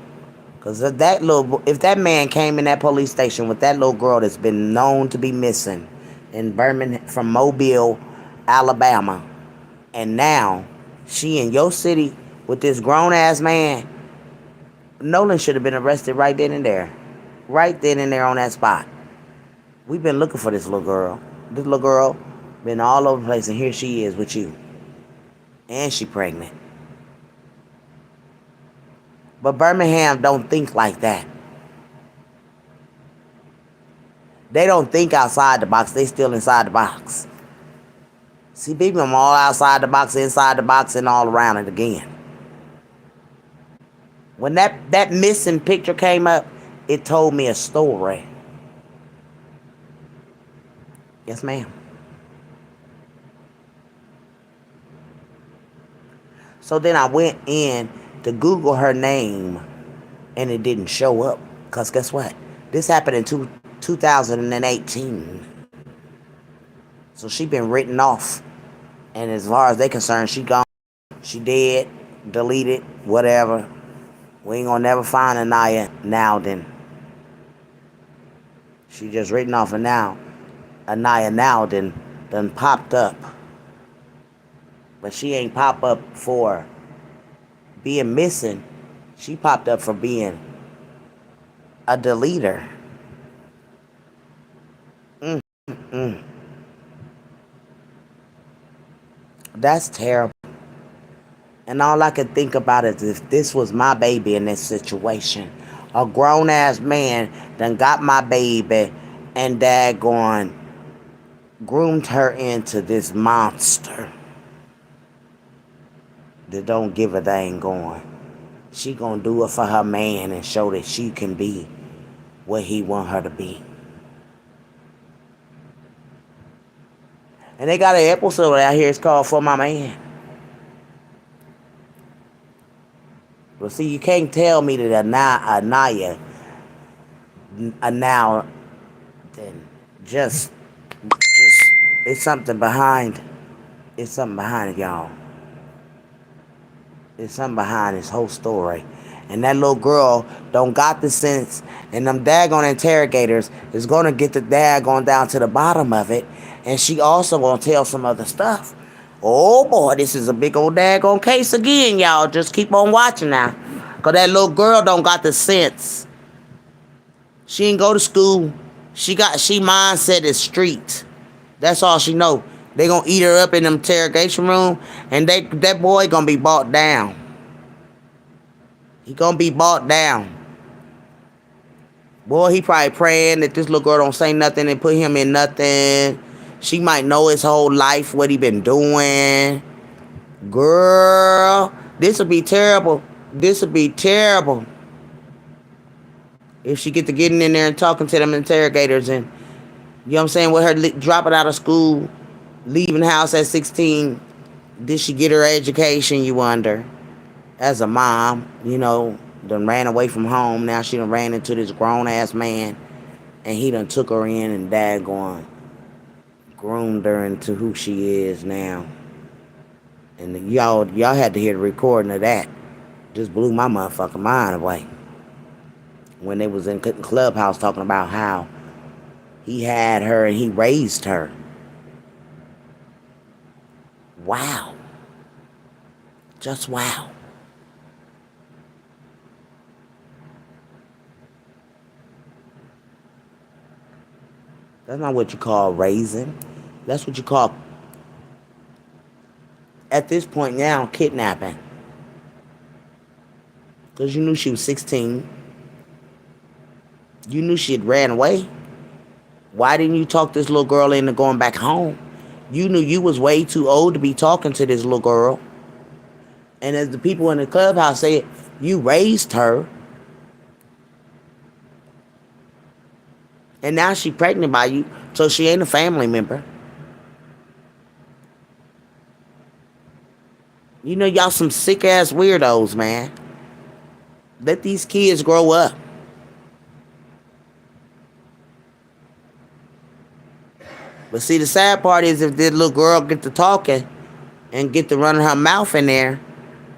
Because if that man came in that police station with that little girl that's been known to be missing in Birmingham, from Mobile, Alabama, and now she in your city with this grown-ass man, Nolan should have been arrested right then and there. Right then and there on that spot. We've been looking for this little girl. This little girl been all over the place, and here she is with you. And she pregnant. But Birmingham don't think like that. They don't think outside the box. They still inside the box. See, people, I'm all outside the box, inside the box, and all around it again. When that missing picture came up, it told me a story. Yes, ma'am. So then I went in to Google her name, and it didn't show up. Because guess what? This happened in 2018. So she been written off. And as far as they concerned, she gone. She dead, deleted, whatever. We ain't gonna never find Anaya Nowden. She just written off, and now Anaya Nowden done popped up. But she ain't pop up for being missing. She popped up for being a deleter. Mm-mm. That's terrible. And all I could think about is if this was my baby in this situation. A grown-ass man done got my baby and daggone groomed her into this monster that don't give a dang going. She gonna do it for her man and show that she can be what he want her to be. And they got an episode out here, it's called For My Man. Well, see, you can't tell me that Anaya now then just it's something behind. It's something behind it, y'all. It's something behind this whole story. And that little girl don't got the sense, and them daggone interrogators is gonna get the daggone down to the bottom of it, and she also gonna tell some other stuff. Oh boy, this is a big old daggone case again, y'all. Just keep on watching now. Cause that little girl don't got the sense. She ain't go to school. She mindset is street. That's all she know. They gonna eat her up in them interrogation room, and that boy gonna be bought down. He gonna be bought down. Boy, he probably praying that this little girl don't say nothing and put him in nothing. She might know his whole life, what he been doing. Girl, this would be terrible. This would be terrible. If she get to getting in there and talking to them interrogators, and you know what I'm saying, with her dropping out of school, leaving the house at 16, did she get her education, you wonder? As a mom, done ran away from home. Now she done ran into this grown-ass man, and he done took her in and daggone groomed her into who she is now. And y'all had to hear the recording of that. Just blew my motherfucking mind away. when they was in Clubhouse talking about how he had her and he raised her. Wow. Just wow. That's not what you call raising. That's what you call, at this point now, kidnapping. Because you knew she was 16. You knew she had ran away. Why didn't you talk this little girl into going back home? You knew you was way too old to be talking to this little girl. And as the people in the clubhouse said, you raised her. And now she pregnant by you, so she ain't a family member. You know, y'all some sick ass weirdos, man. Let these kids grow up. But see, the sad part is if this little girl get to talking and get to running her mouth in there,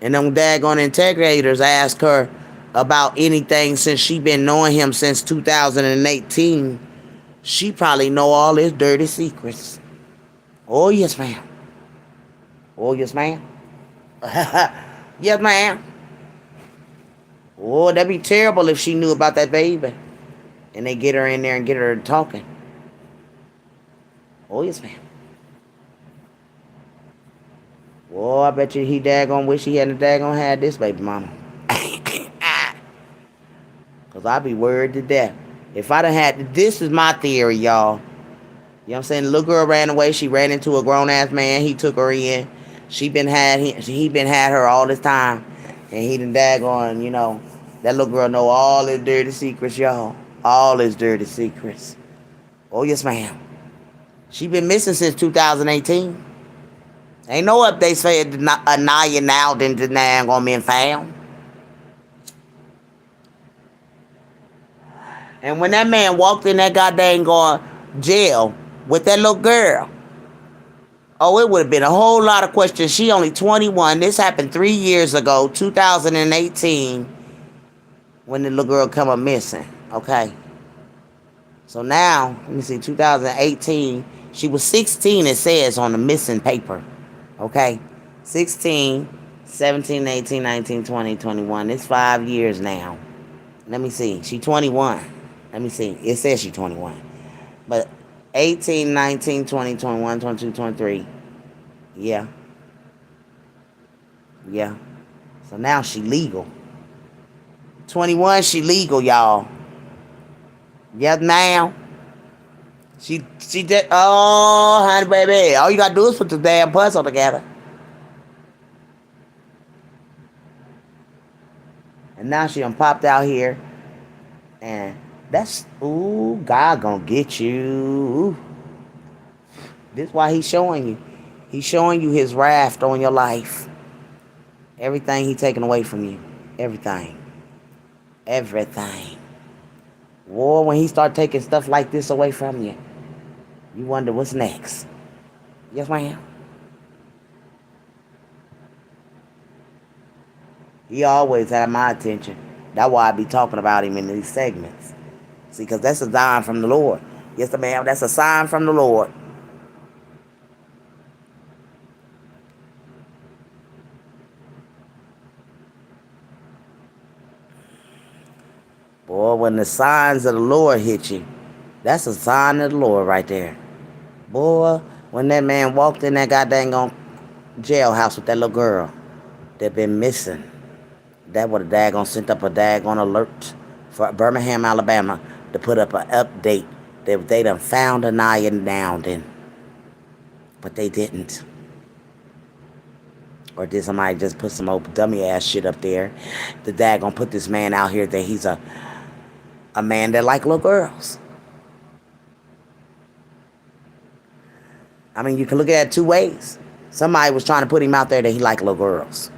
and them daggone integrators ask her about anything since she been knowing him since 2018, she probably know all his dirty secrets. Oh, yes, ma'am. Oh, yes, ma'am. Yes, ma'am. Oh, that'd be terrible if she knew about that baby. And they get her in there and get her talking. Oh, yes, ma'am. Oh, I bet you he daggone wish he hadn't daggone had this baby mama. Because I'd be worried to death. If I done had, this is my theory, y'all. You know what I'm saying? The little girl ran away. She ran into a grown-ass man. He took her in. He been had her all this time. And he done daggone, you know. That little girl know all his dirty secrets, y'all. All his dirty secrets. Oh, yes, ma'am. She been missing since 2018. Ain't no updates for Anaya now than now gonna be found. And when that man walked in that goddamn jail with that little girl, oh, it would have been a whole lot of questions. She only 21. This happened 3 years ago, 2018, when the little girl come up missing. Okay. So now, let me see, 2018, she was 16, it says on the missing paper. Okay. 16, 17, 18, 19, 20, 21. It's 5 years now. Let me see. She 21. Let me see. It says she 21. But 18, 19, 20, 21, 22, 23. Yeah. Yeah. So now she legal. 21, she legal, y'all. Yes, now. She did. Oh, honey, baby. All you gotta do is put the damn puzzle together. And now she done popped out here. And that's, ooh, God gonna get you. This is why he's showing you. He's showing you his wrath on your life. Everything he taking away from you. Everything. Everything. War, when he start taking stuff like this away from you, you wonder what's next. Yes, ma'am. He always had my attention. That's why I be talking about him in these segments. See, because that's a sign from the Lord. Yes, ma'am. That's a sign from the Lord. Boy, when the signs of the Lord hit you, that's a sign of the Lord right there. Boy, when that man walked in that goddamn jailhouse with that little girl that been missing, that would have daggone sent up a daggone alert for Birmingham, Alabama to put up an update that they done found Anaya down then. But they didn't. Or did somebody just put some old dummy ass shit up there? The daggone put this man out here that he's a man that like little girls. I mean, you can look at it two ways. Somebody was trying to put him out there that he liked little girls.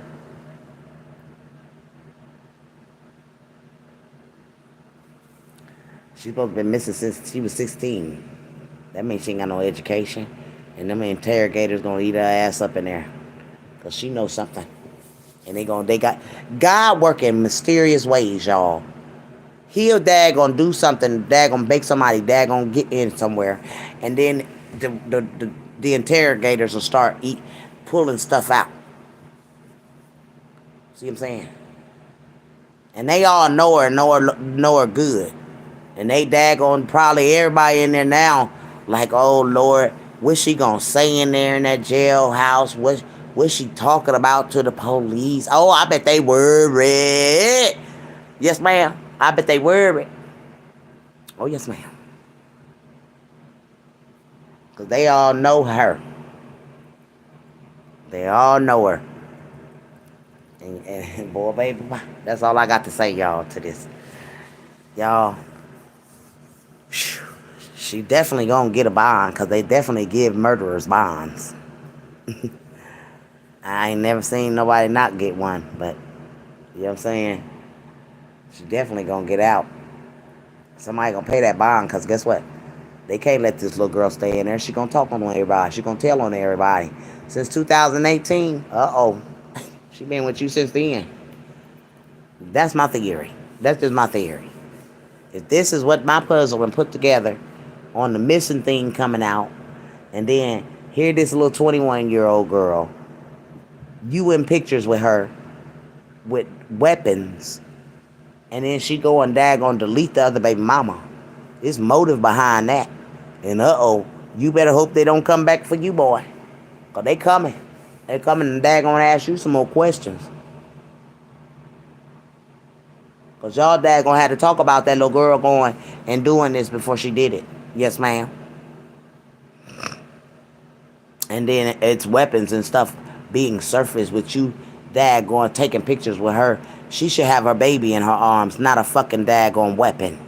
She's supposed to have been missing since she was 16. That means she ain't got no education. And them interrogators gonna eat her ass up in there. Because she knows something. And they got God working in mysterious ways, y'all. He'll daggone do something, daggone make somebody daggone get in somewhere, and then the interrogators will start pulling stuff out. See what I'm saying? And they all know her good. And they daggone probably everybody in there now, like, oh Lord, what's she gonna say in there in that jailhouse? What's she talking about to the police? Oh, I bet they worried. Yes, ma'am. I bet they worried. Oh, yes, ma'am. Because they all know her. They all know her. And boy, baby, that's all I got to say, y'all, to this. Y'all, she definitely gonna get a bond, because they definitely give murderers bonds. I ain't never seen nobody not get one, but, you know what I'm saying? She definitely gonna get out. Somebody gonna pay that bond, because guess what? They can't let this little girl stay in there. She gonna talk on everybody. She gonna tell on everybody. Since 2018, uh-oh. She been with you since then. That's my theory. That's just my theory. If this is what my puzzle and put together on the missing thing coming out, and then here this little 21-year-old girl, you in pictures with her with weapons, and then she go and daggone delete the other baby mama. There's motive behind that. And uh-oh, you better hope they don't come back for you, boy. Because they coming. They coming and daggone ask you some more questions. Because y'all daggone had to talk about that little girl going and doing this before she did it. Yes, ma'am. And then it's weapons and stuff being surfaced with you daggone taking pictures with her. She should have her baby in her arms, not a fucking daggone weapon.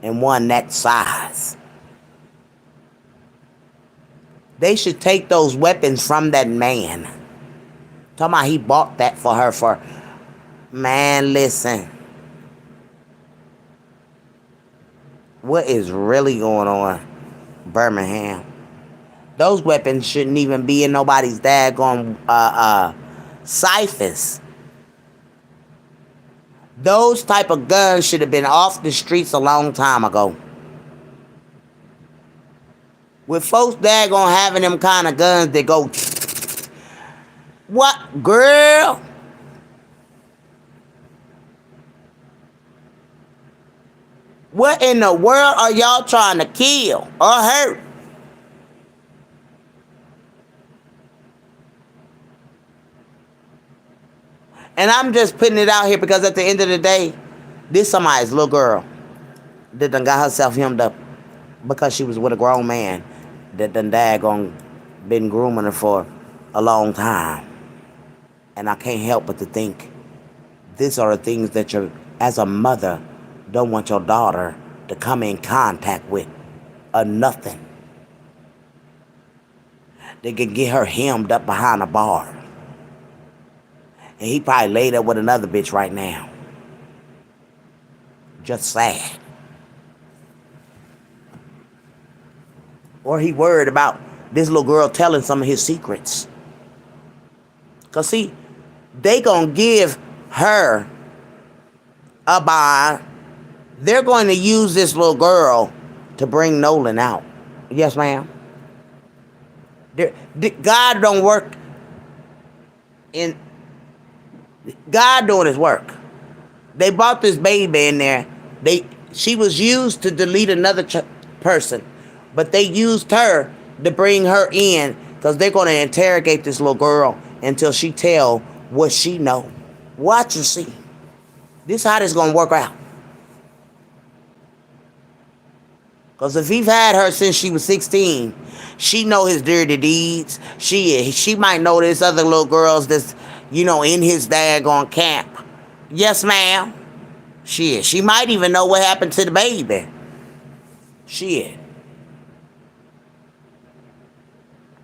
And one that size. They should take those weapons from that man. Talking about he bought that for her for... Man, listen. What is really going on, Birmingham? Those weapons shouldn't even be in nobody's daggone ciphers. Those type of guns should have been off the streets a long time ago. With folks daggone having them kind of guns that go... What, girl? What in the world are y'all trying to kill or hurt? And I'm just putting it out here because at the end of the day, this somebody's little girl that done got herself hemmed up because she was with a grown man that done daggone been grooming her for a long time. And I can't help but to think, these are the things that you, as a mother, don't want your daughter to come in contact with, or nothing. They can get her hemmed up behind a bar. And he probably laid up with another bitch right now. Just sad. Or he worried about this little girl telling some of his secrets. Because see, they gonna give her a bond. They're going to use this little girl to bring Nolan out. Yes, ma'am. God don't work in... God doing his work. They brought this baby in there. She was used to delete another person. But they used her to bring her in because they're going to interrogate this little girl until she tell what she know. Watch and see. This how this going to work out. Because if he's had her since she was 16, she know his dirty deeds. She might know this other little girls that's, in his daggone camp. Yes, ma'am. She might even know what happened to the baby.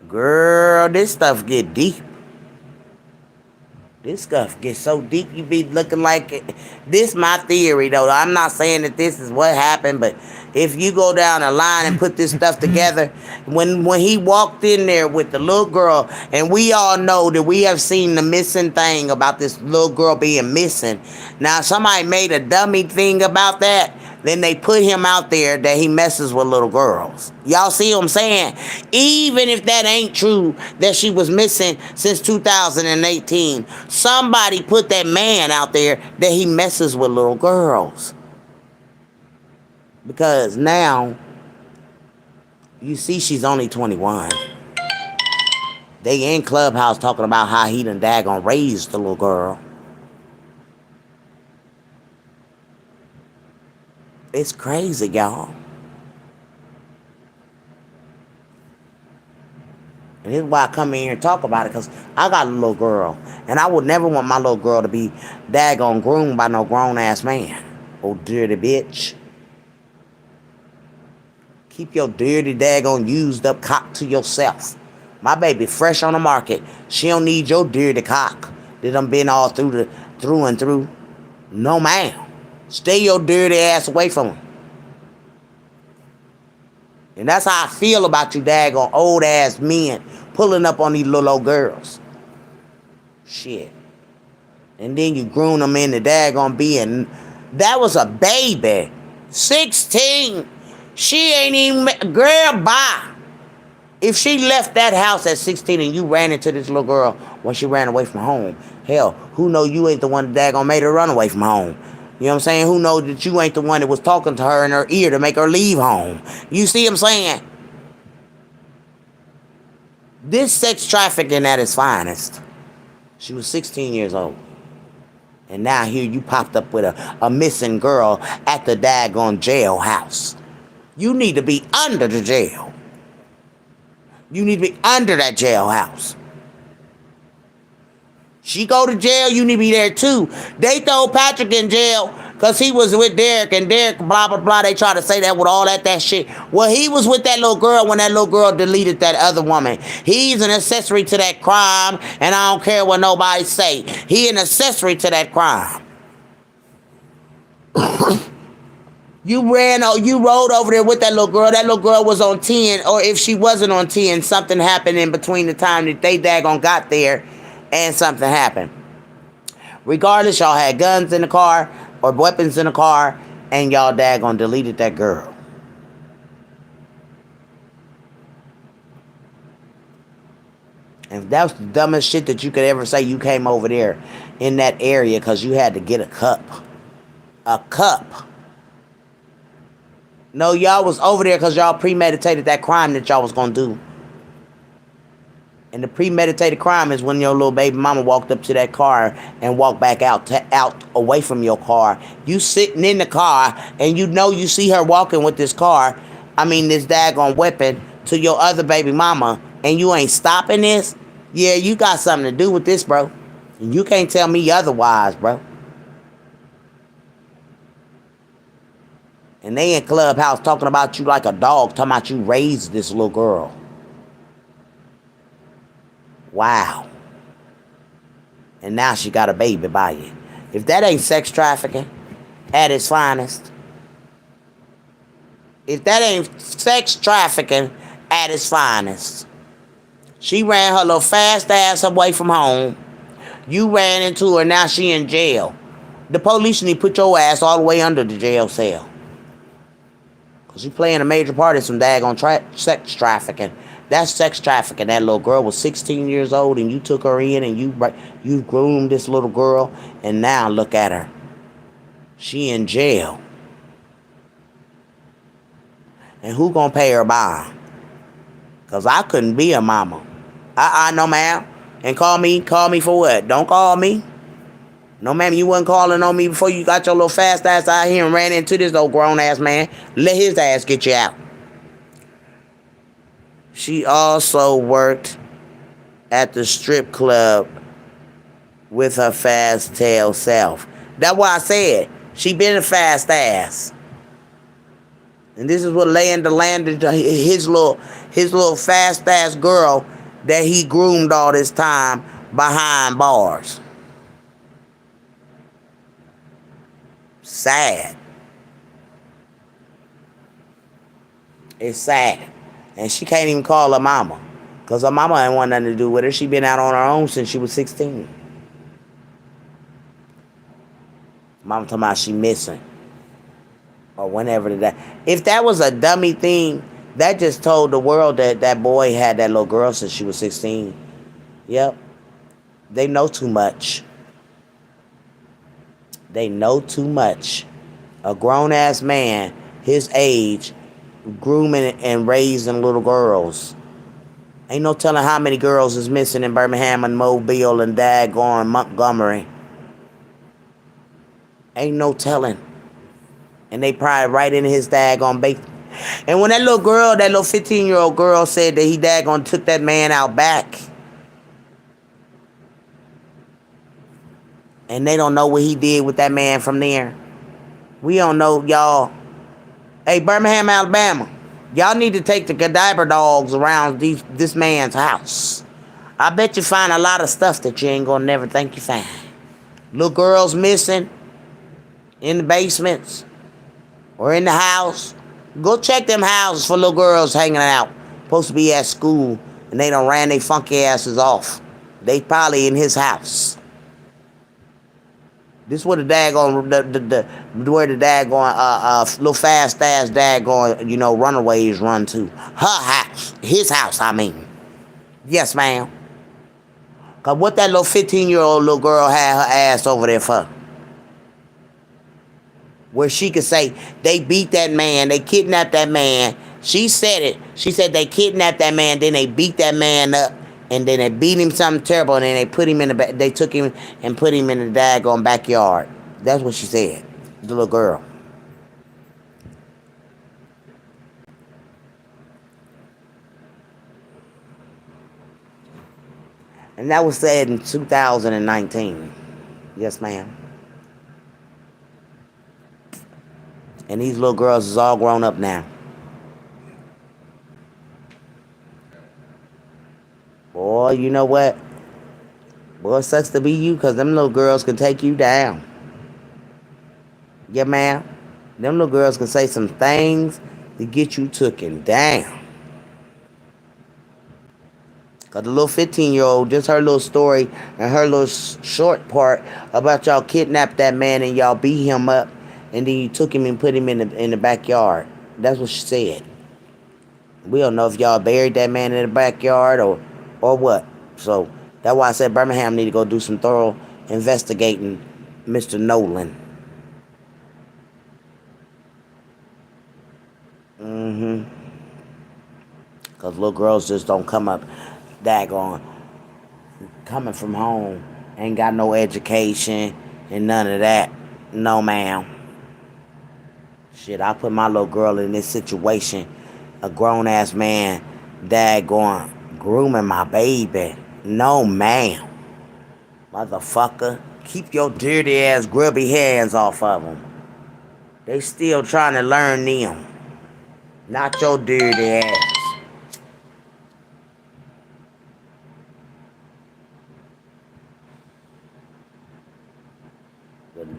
Girl, this stuff get deep. This stuff gets so deep, you be looking like it. This my theory, though. I'm not saying that this is what happened, but if you go down the line and put this stuff together, when he walked in there with the little girl, and we all know that we have seen the missing thing about this little girl being missing. Now, somebody made a dummy thing about that. Then they put him out there that he messes with little girls. Y'all see what I'm saying? Even if that ain't true, that she was missing since 2018, somebody put that man out there that he messes with little girls. Because now, you see she's only 21. They in Clubhouse talking about how he done daggone raised the little girl. It's crazy, y'all. And this is why I come in here and talk about it, because I got a little girl. And I would never want my little girl to be daggone groomed by no grown-ass man. Oh, dirty bitch. Keep your dirty daggone used up cock to yourself. My baby fresh on the market. She don't need your dirty cock that done been all through and through. No, ma'am. Stay your dirty ass away from him. And that's how I feel about you daggone old ass men pulling up on these little old girls. Shit. And then you groom them into daggone being. That was a baby. 16. She ain't even. Girl, bye. If she left that house at 16 and you ran into this little girl when she ran away from home, hell, who know you ain't the one that daggone made her run away from home? You know what I'm saying? Who knows that you ain't the one that was talking to her in her ear to make her leave home? You see what I'm saying? This sex trafficking at its finest. She was 16 years old. And now here you popped up with a missing girl at the daggone jailhouse. You need to be under the jail. You need to be under that jailhouse. She go to jail, you need to be there too. They throw Patrick in jail because he was with Derek, and Derek, blah, blah, blah. They try to say that with all that shit. Well, he was with that little girl when that little girl deleted that other woman. He's an accessory to that crime, and I don't care what nobody say. He an accessory to that crime. You rode over there with that little girl. That little girl was on 10, or if she wasn't on 10, something happened in between the time that they daggone got there and something happened. Regardless, y'all had guns in the car or weapons in the car, and y'all daggone deleted that girl. And that was the dumbest shit that you could ever say. You came over there in that area because you had to get a cup. A cup. No, y'all was over there because y'all premeditated that crime that y'all was going to do. And the premeditated crime is when your little baby mama walked up to that car and walked back out away from your car. You sitting in the car and you know you see her walking with this car, this daggone weapon to your other baby mama, and you ain't stopping this? Yeah, you got something to do with this, bro. And you can't tell me otherwise, bro. And they in Clubhouse talking about you like a dog, talking about you raised this little girl. Wow. And now she got a baby by you. If that ain't sex trafficking at its finest. If that ain't sex trafficking at its finest. She ran her little fast ass away from home. You ran into her, now she in jail. The police need to put your ass all the way under the jail cell. Because you playing a major part in some daggone sex trafficking. That's sex trafficking. That little girl was 16 years old and you took her in and you groomed this little girl, and now look at her. She in jail. And who gonna pay her bond? Because I couldn't be a mama. No ma'am. And call me for what? Don't call me. No ma'am, you wasn't calling on me before you got your little fast ass out here and ran into this old grown ass man. Let his ass get you out. She also worked at the strip club with her fast tail self. That's why I said she been a fast ass. And this is what landed his little fast ass girl that he groomed all this time behind bars. Sad. It's sad. And she can't even call her mama. Because her mama ain't want nothing to do with her. She been out on her own since she was 16. Mama talking about she missing. Or whenever that. If that was a dummy thing, that just told the world that that boy had that little girl since she was 16. Yep. They know too much. They know too much. A grown ass man, his age, grooming and raising little girls. Ain't no telling how many girls is missing in Birmingham and Mobile and daggone Montgomery. Ain't no telling. And they probably right in his daggone base. And when that little girl, that little 15-year-old girl said that he daggone took that man out back. And they don't know what he did with that man from there. We don't know, y'all. Hey, Birmingham, Alabama. Y'all need to take the cadaver dogs around this man's house. I bet you find a lot of stuff that you ain't gonna never think you find. Little girls missing in the basements or in the house. Go check them houses for little girls hanging out. Supposed to be at school and they done ran their funky asses off. They probably in his house. This where the daggone where the daggone little fast ass daggone runaways run to. Her house. His house, I mean. Yes, ma'am. Cause what that little 15-year-old little girl had her ass over there for? Where she could say, they beat that man, they kidnapped that man. She said it. She said they kidnapped that man, then they beat that man up, and then they beat him something terrible, and then they put him in the they took him and put him in the daggone backyard. That's what she said. The little girl. And that was said in 2019. Yes, ma'am. And these little girls is all grown up now. Boy, you know what? Boy, it sucks to be you because them little girls can take you down. Yeah, ma'am. Them little girls can say some things to get you taken down. Because the little 15-year-old, just her little story and her little short part about y'all kidnapped that man and y'all beat him up and then you took him and put him in the backyard. That's what she said. We don't know if y'all buried that man in the backyard or what. So that's why I said Birmingham need to go do some thorough investigating, Mr. Nolan. Because little girls just don't come up daggone coming from home, ain't got no education and none of that. No, ma'am. Shit, I put my little girl in this situation. A grown ass man daggone grooming my baby. No, ma'am. Motherfucker, keep your dirty ass grubby hands off of them. They still trying to learn them. Not your dirty ass.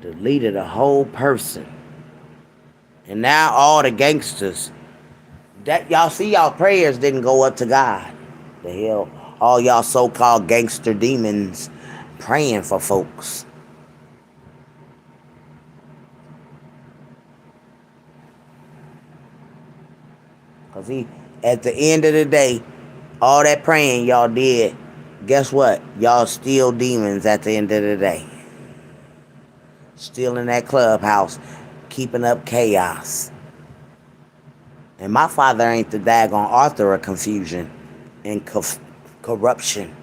Deleted a whole person. And now all the gangsters, that y'all see y'all prayers didn't go up to God. The hell, all y'all so-called gangster demons praying for folks. Because at the end of the day, all that praying y'all did, guess what? Y'all still demons at the end of the day. Still in that clubhouse, keeping up chaos. And my father ain't the daggone author of confusion and corruption.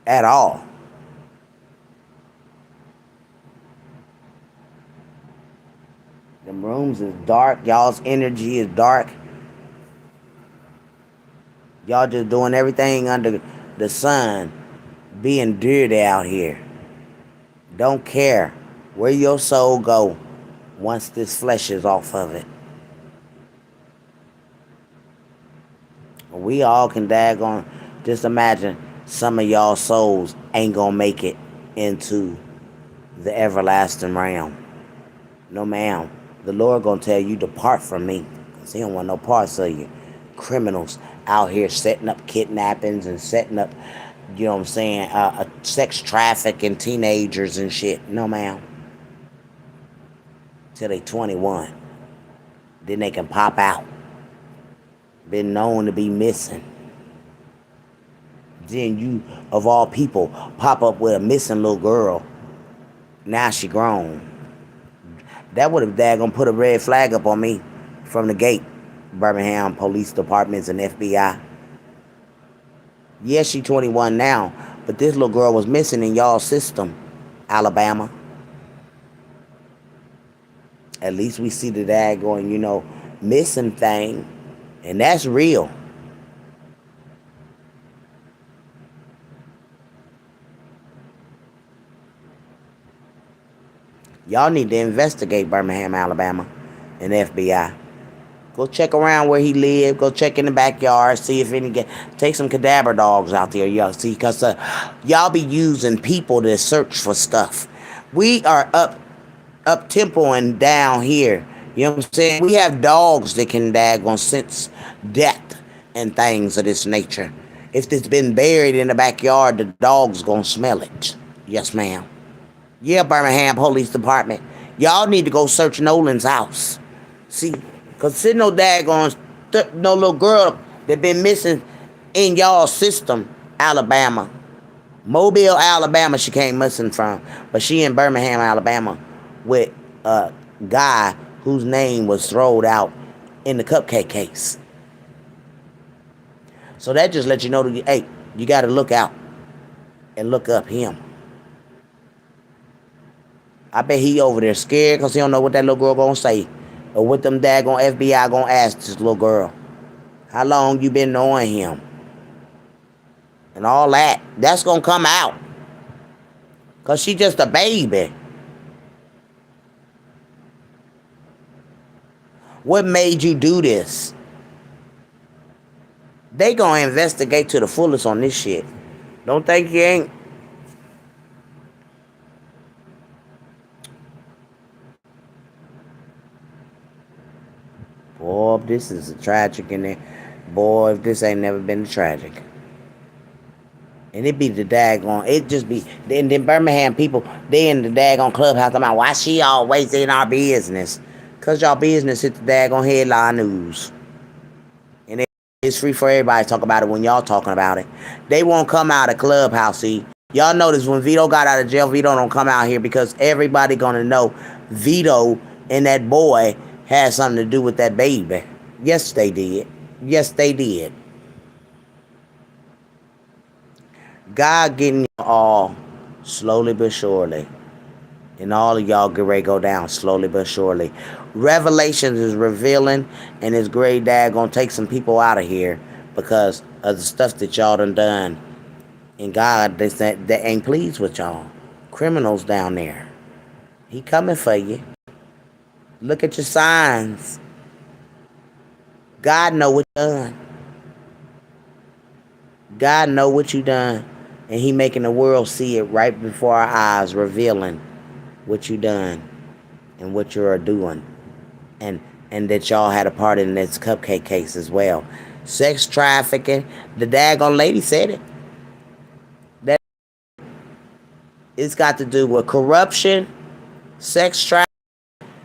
At all. Them rooms is dark. Y'all's energy is dark. Y'all just doing everything under the sun. Being dirty out here. Don't care where your soul go once this flesh is off of it. We all can daggone just imagine some of y'all souls ain't gonna make it into the everlasting realm. No, ma'am. The Lord gonna tell you, depart from me. Because he don't want no parts of you. Criminals out here setting up kidnappings and setting up, you know what I'm saying, sex trafficking teenagers and shit. No, ma'am. Till they 21. Then they can pop out. Been known to be missing. Then you, of all people, pop up with a missing little girl. Now she grown. That would have daggone put a red flag up on me from the gate. Birmingham police departments and FBI. Yes, she 21 now, but this little girl was missing in y'all system, Alabama. At least we see the daggone, missing thing, and that's real. Y'all need to investigate Birmingham, Alabama, and FBI. Go check around where he lived. Go check in the backyard. See if any take some cadaver dogs out there. Y'all see, cause y'all be using people to search for stuff. We are up tempo and down here. You know what I'm saying? We have dogs that can daggone sense death and things of this nature. If it's been buried in the backyard, the dog's gonna smell it. Yes, ma'am. Yeah, Birmingham Police Department. Y'all need to go search Nolan's house. See, because there's no daggone, no little girl that been missing in y'all system, Alabama. Mobile, Alabama, she came missing from. But she in Birmingham, Alabama with a guy whose name was thrown out in the cupcake case. So that just lets you know that, hey, you got to look out and look up him. I bet he over there scared because he don't know what that little girl gonna say. Or what them daggone FBI gonna ask this little girl. How long you been knowing him? And all that. That's gonna come out. Because she just a baby. What made you do this? They gonna investigate to the fullest on this shit. Don't think you ain't. Boy, if this is a tragic in there. Boy, if this ain't never been a tragic. And it be the daggone, it just be, then Birmingham people, they in the daggone clubhouse talking about why she always in our business. Because y'all business hit the daggone headline news. And it's free for everybody to talk about it when y'all talking about it. They won't come out of clubhouse, see. Y'all notice when Vito got out of jail, Vito don't come out here because everybody gonna know Vito and that boy had something to do with that baby. Yes, they did. Yes, they did. God getting you all slowly but surely. And all of y'all get ready to go down slowly but surely. Revelations is revealing, and it's great dad gonna take some people out of here because of the stuff that y'all done. And God, that ain't pleased with y'all. Criminals down there. He coming for you. Look at your signs. God know what you done. God know what you done. And he making the world see it right before our eyes, revealing what you done and what you are doing. And that y'all had a part in this cupcake case as well. Sex trafficking. The daggone lady said it. That it's got to do with corruption, sex trafficking,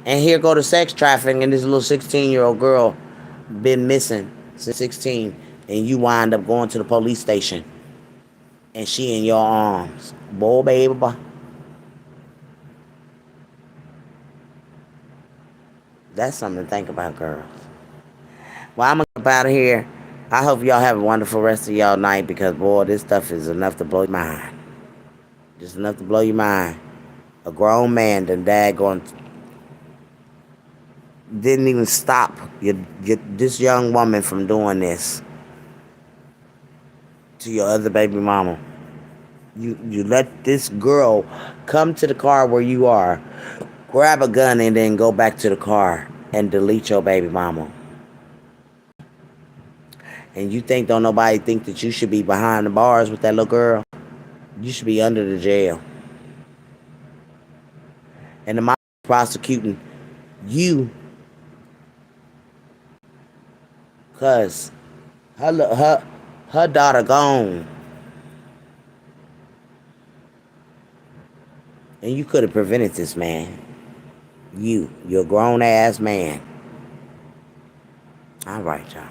and here go to sex trafficking, and this little 16-year-old girl been missing since 16, and you wind up going to the police station, and she in your arms. Boy, baby, boy. That's something to think about, girls. Well, I'm going to get out of here. I hope y'all have a wonderful rest of y'all night because, boy, this stuff is enough to blow your mind. Just enough to blow your mind. A grown man done daggone didn't even stop this young woman from doing this to your other baby mama. You let this girl come to the car where you are, grab a gun, and then go back to the car and delete your baby mama. And you think don't nobody think that you should be behind the bars with that little girl? You should be under the jail. And the mom prosecuting you because her daughter gone. And you could have prevented this, man. You're a grown ass man. All right, y'all.